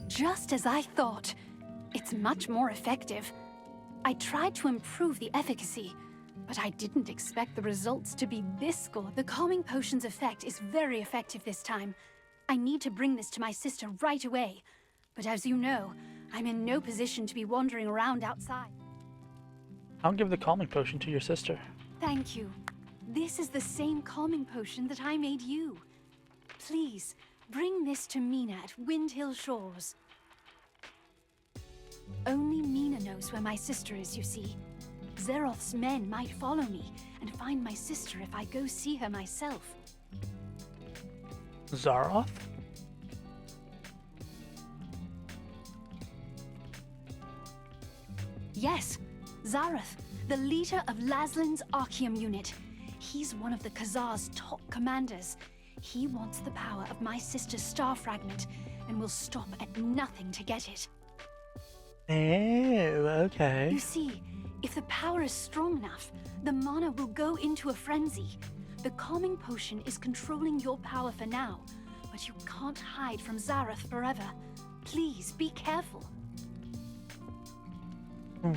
Just as I thought. It's much more effective. I tried to improve the efficacy, but I didn't expect the results to be this good. The calming potion's effect is very effective this time. I need to bring this to my sister right away. But as you know, I'm in no position to be wandering around outside. I'll give the calming potion to your sister. Thank you. This is the same calming potion that I made you. Please, bring this to Mina at Windhill Shores. Only Mina knows where my sister is, you see. Zeroth's men might follow me and find my sister if I go see her myself. Zaroth? Yes, Zareth, the leader of Laslin's Archeum unit. He's one of the Khazar's top commanders. He wants the power of my sister's star fragment and will stop at nothing to get it. Oh, okay. You see, if the power is strong enough, the mana will go into a frenzy. The calming potion is controlling your power for now, but you can't hide from Zareth forever. Please be careful.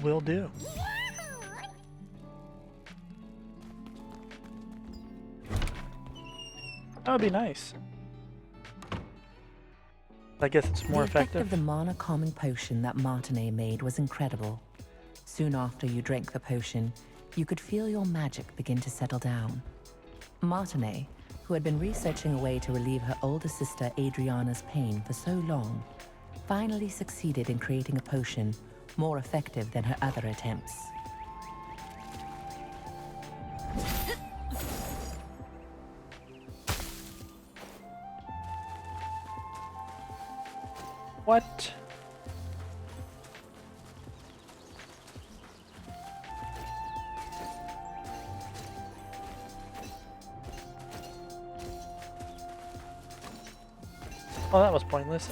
Will do. That would be nice. I guess it's more effective. The effect of the mana calming potion that Martinet made was incredible. Soon after you drank the potion, you could feel your magic begin to settle down. Martinet, who had been researching a way to relieve her older sister Adriana's pain for so long, finally succeeded in creating a potion more effective than her other attempts. What? Oh, that was pointless.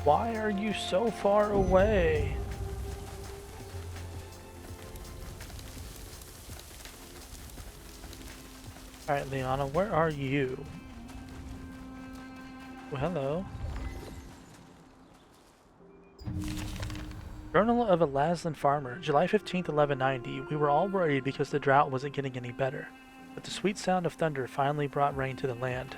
Why are you so far away? Alright, Liana, where are you? Well, hello. Journal of a Laslin Farmer, July 15th, 1190. We were all worried because the drought wasn't getting any better, but the sweet sound of thunder finally brought rain to the land.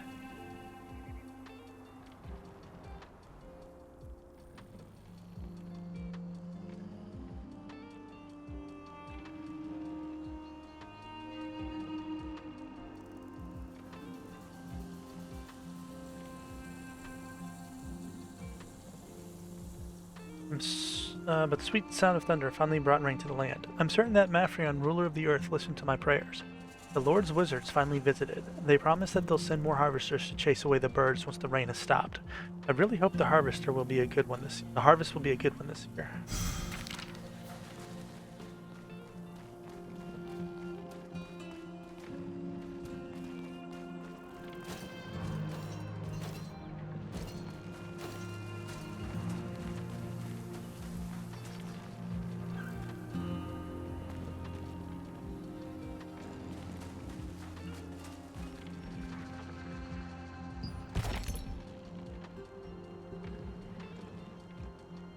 But the sweet sound of thunder finally brought rain to the land. I'm certain that Mafrion, ruler of the earth, listened to my prayers. The Lord's wizards finally visited. They promised that they'll send more harvesters to chase away the birds once the rain has stopped. I really hope the harvest will be a good one this year.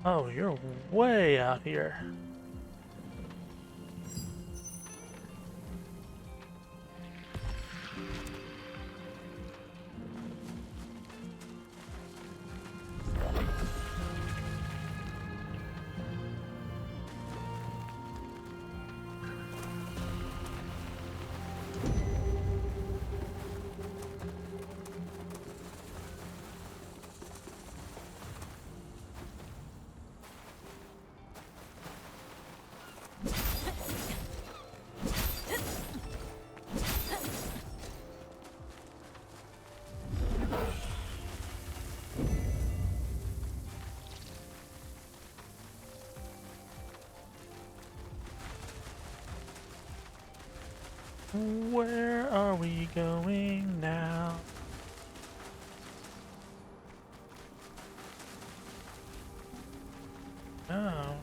Oh, you're way out here. Where are we going now? Oh.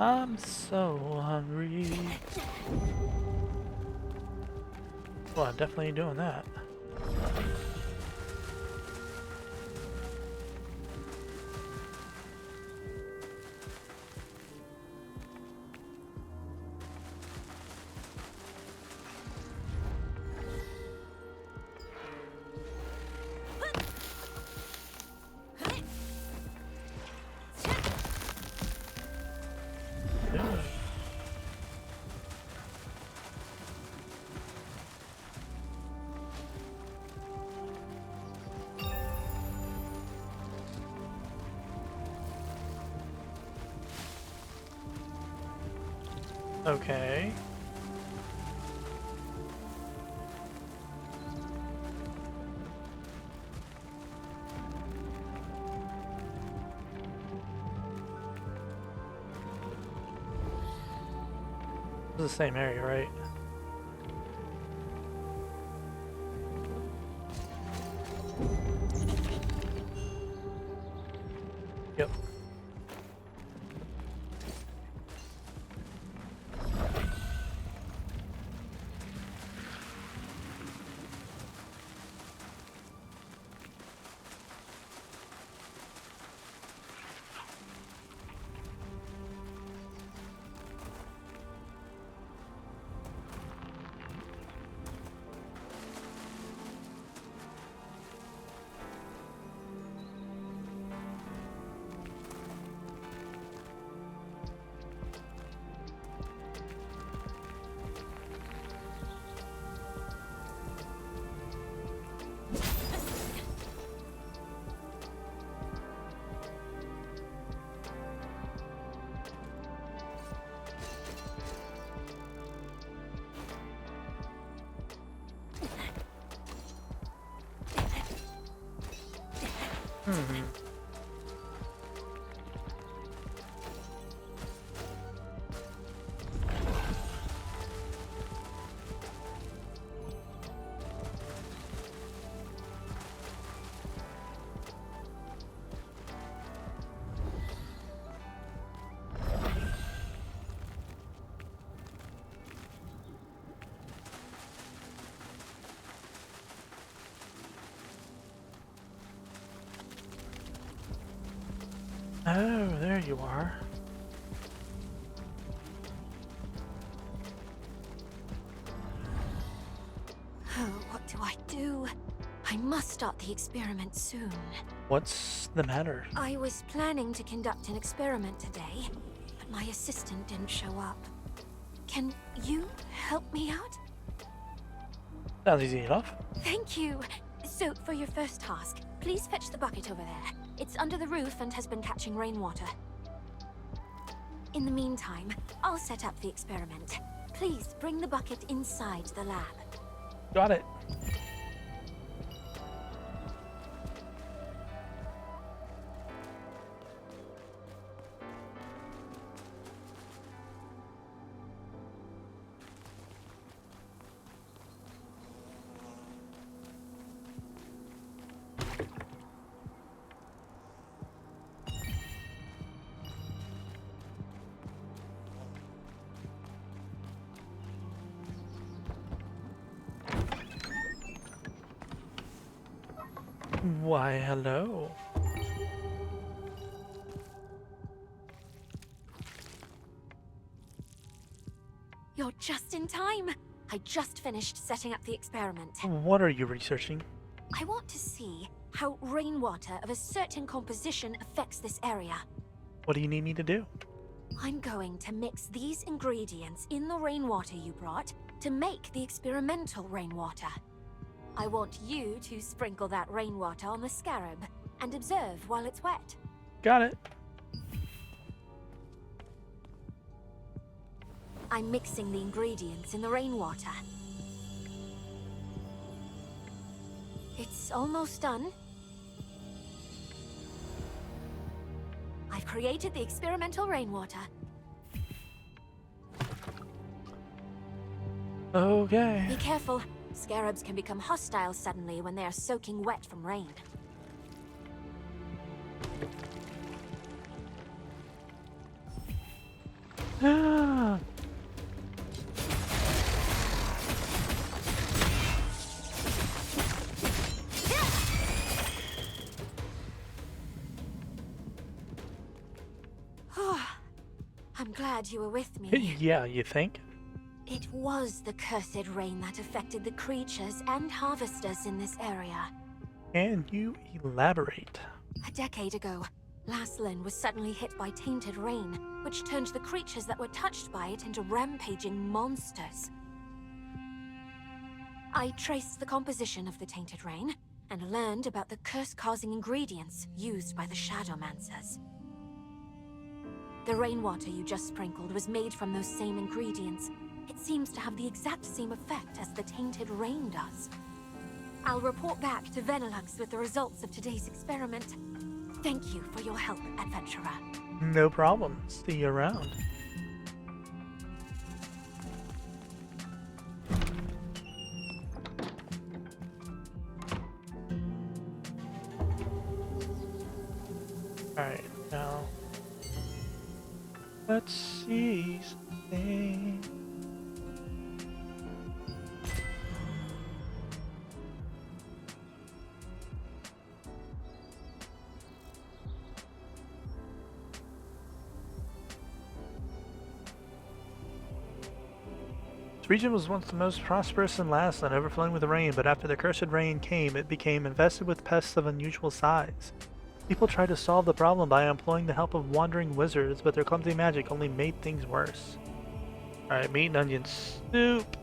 I'm so hungry. Well, I'm definitely doing that. Okay. This is the same area, right? Yep. Oh, there you are. Oh, what do I do? I I must start the experiment soon. What's the matter? I was planning to conduct an experiment today, but my assistant didn't show up. Can you help me out? Sounds easy enough. Thank you. So, for your first task, please fetch the bucket over there. It's under the roof and has been catching rainwater. In the meantime, I'll set up the experiment. Please bring the bucket inside the lab. Got it. Why, hello. You're just in time. I just finished setting up the experiment. What are you researching? I want to see how rainwater of a certain composition affects this area. What do you need me to do? I'm going to mix these ingredients in the rainwater you brought to make the experimental rainwater. I want you to sprinkle that rainwater on the scarab and observe while it's wet. Got it. I'm mixing the ingredients in the rainwater. It's almost done. I've created the experimental rainwater. Okay. Be careful. Scarabs can become hostile suddenly when they are soaking wet from rain. Ah. I'm glad you were with me. Yeah, you think? It was the cursed rain that affected the creatures and harvesters in this area. Can you elaborate? A decade ago, Laslin was suddenly hit by tainted rain, which turned the creatures that were touched by it into rampaging monsters. I traced the composition of the tainted rain, and learned about the curse-causing ingredients used by the Shadowmancers. The rainwater you just sprinkled was made from those same ingredients. It seems to have the exact same effect as the tainted rain does. I'll report back to Venilux with the results of today's experiment. Thank you for your help, adventurer. No problem. See you around. Alright, now let's see something. This region was once the most prosperous in Lassland, overflowing with rain, but after the cursed rain came, it became infested with pests of unusual size. People tried to solve the problem by employing the help of wandering wizards, but their clumsy magic only made things worse. Alright, meat and onion soup.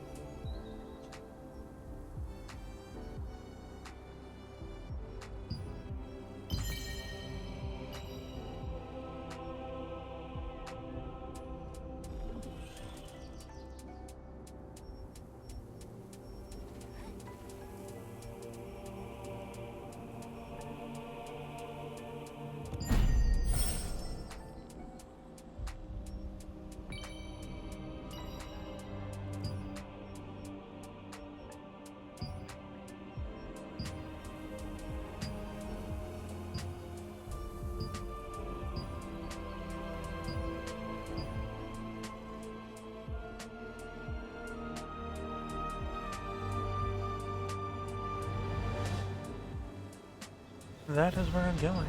That is where I'm going.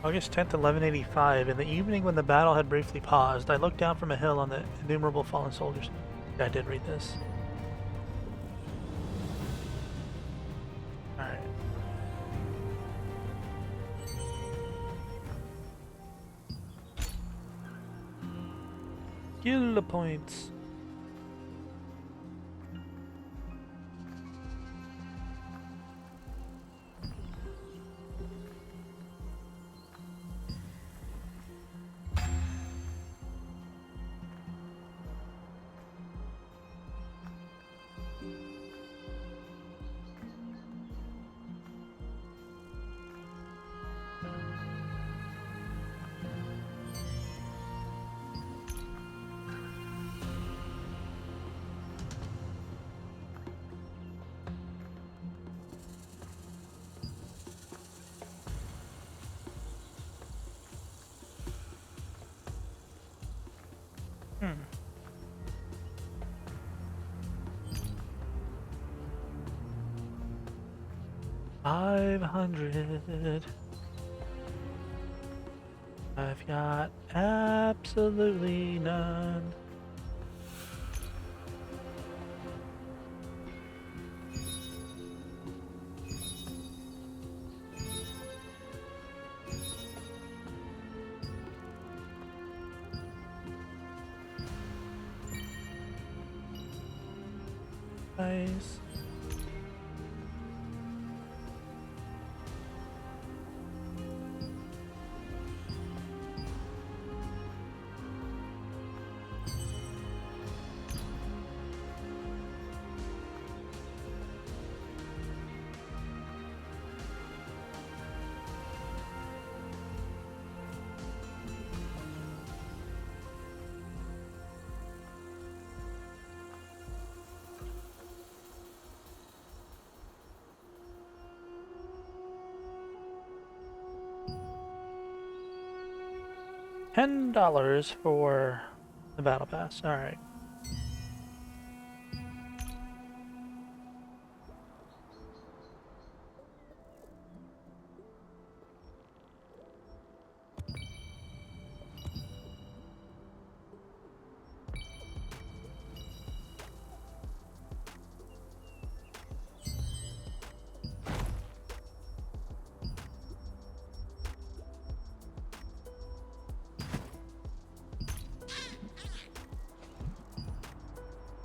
August 10th, 1185. In the evening when the battle had briefly paused, I looked down from a hill on the innumerable fallen soldiers. Yeah, I did read this. Alright. Guild points. Hmm. $500. I've got absolutely none. Nice. $10 for the battle pass. All right.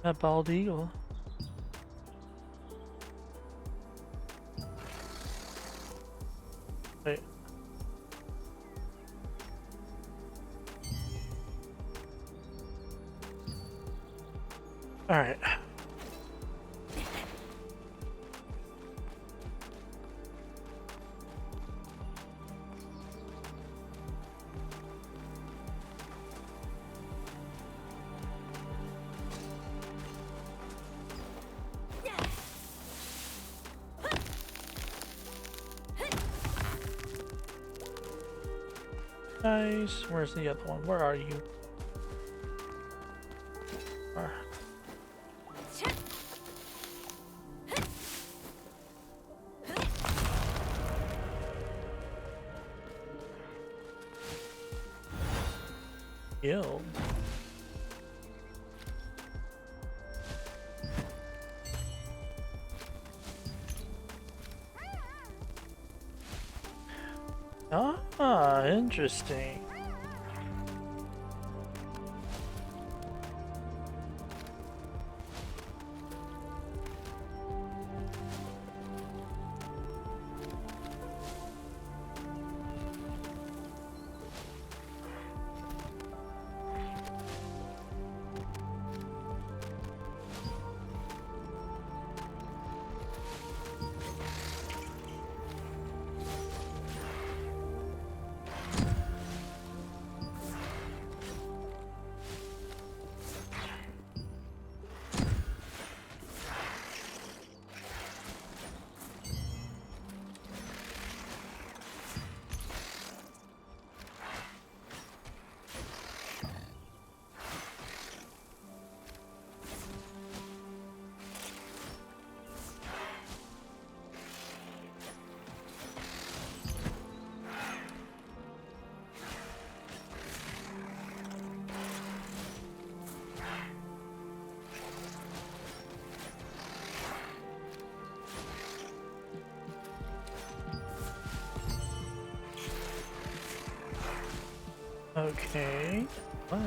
A bald eagle. Wait. All right. Nice. Where's the other one? Where are you? Where? Guild. Ah, interesting. Okay. What?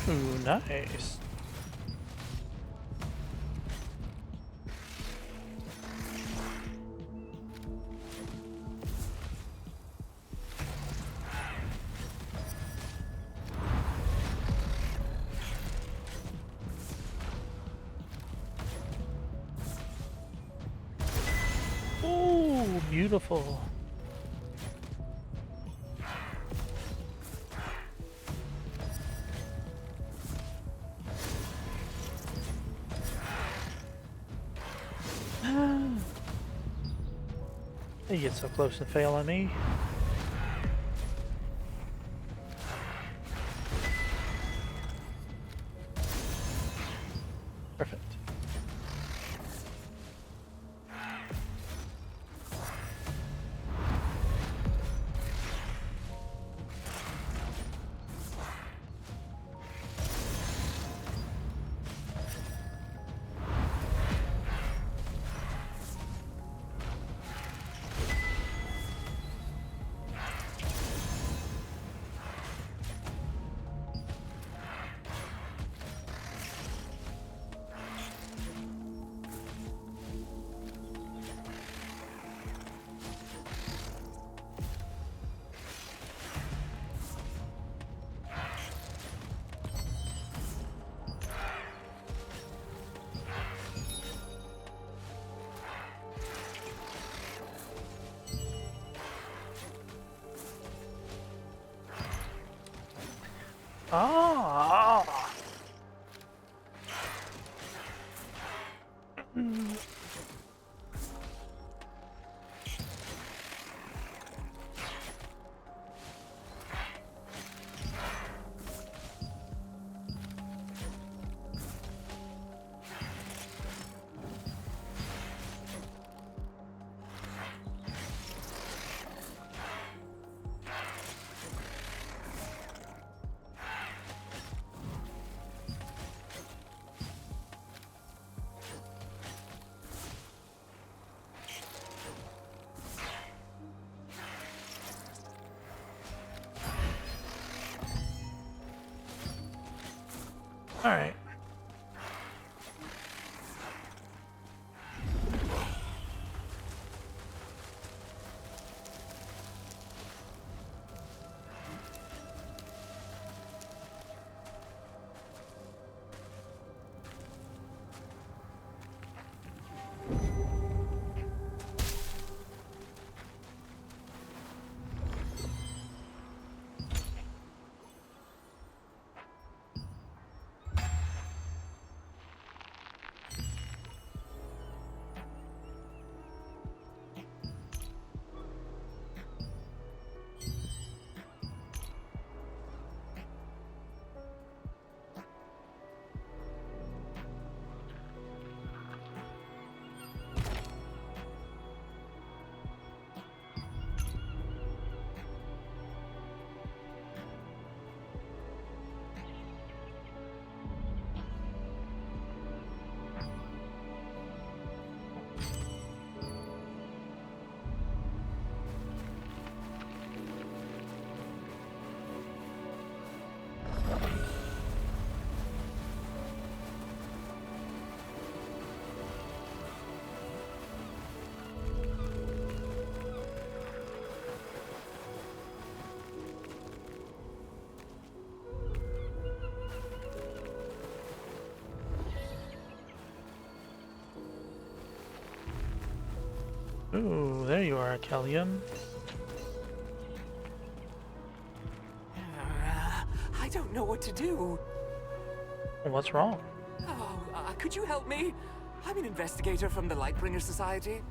Ooh, nice. Ooh, beautiful. You get so close to fail on me. Perfect. Ah. All right. Ooh, there you are, Kellium. I don't know what to do. What's wrong? Oh, could you help me? I'm an investigator from the Lightbringer Society.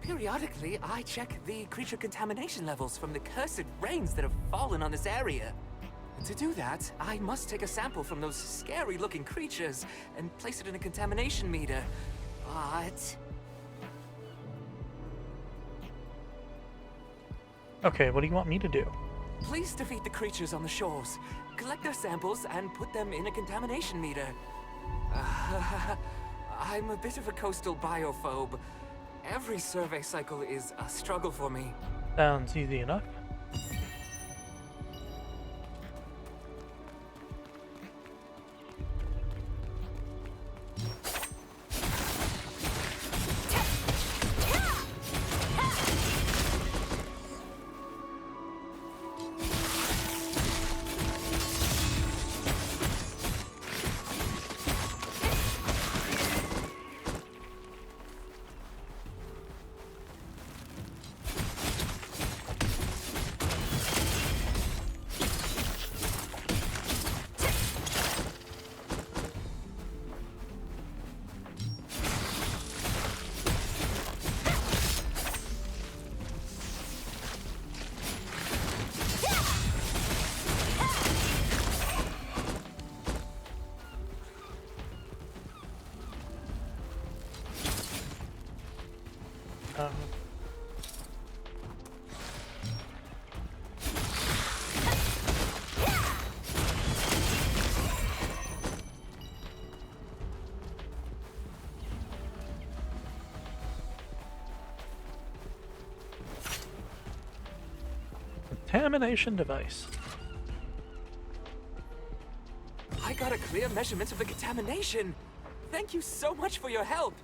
Periodically, I check the creature contamination levels from the cursed rains that have fallen on this area. To do that, I must take a sample from those scary-looking creatures and place it in a contamination meter. But... Okay, what do you want me to do? please defeat the creatures on the shores, collect their samples, and put them in a contamination meter. I'm a bit of a coastal biophobe. Every survey cycle is a struggle for me. Sounds easy enough. Contamination device. I got a clear measurement of the contamination. Thank you so much for your help.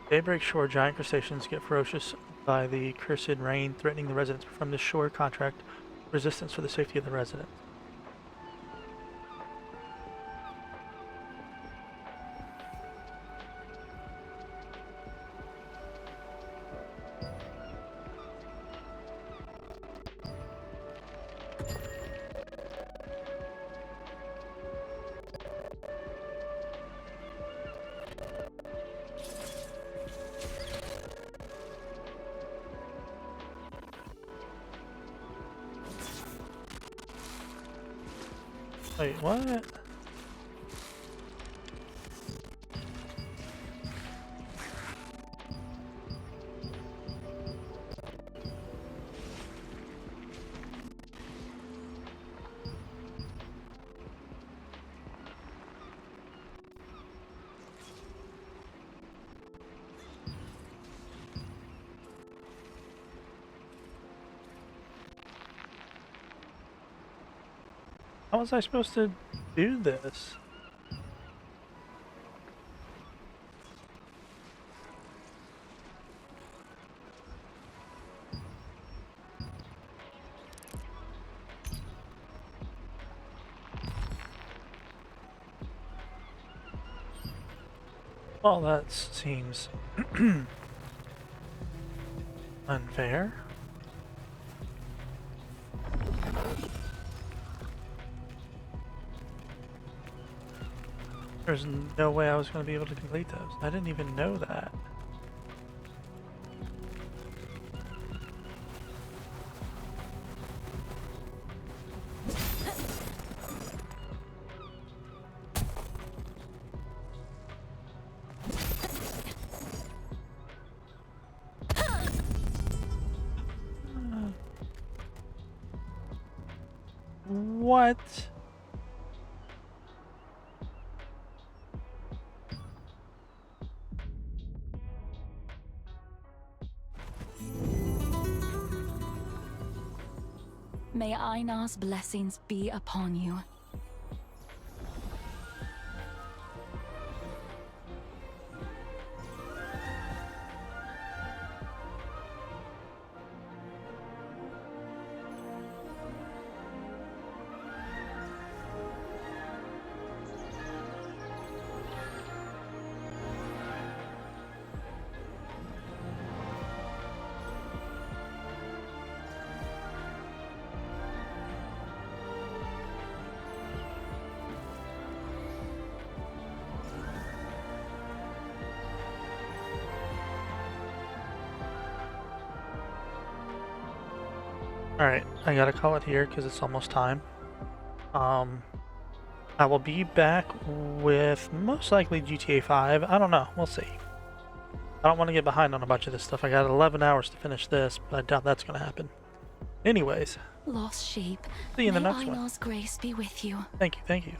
Daybreak Shore giant crustaceans get ferocious by the cursed rain, threatening the residents. From this shore contract resistance for the safety of the residents. Wait, what? How was I supposed to do this? Well, that seems unfair. There's no way I was going to be able to complete those. I didn't even know that. What? May Einar's blessings be upon you. Alright, I gotta call it here because it's almost time. I will be back with most likely GTA 5. I don't know. We'll see. I don't want to get behind on a bunch of this stuff. I got 11 hours to finish this, but I doubt that's going to happen. Anyways. Lost sheep. See you in the next one. Ainar's grace be with you. Thank you, thank you.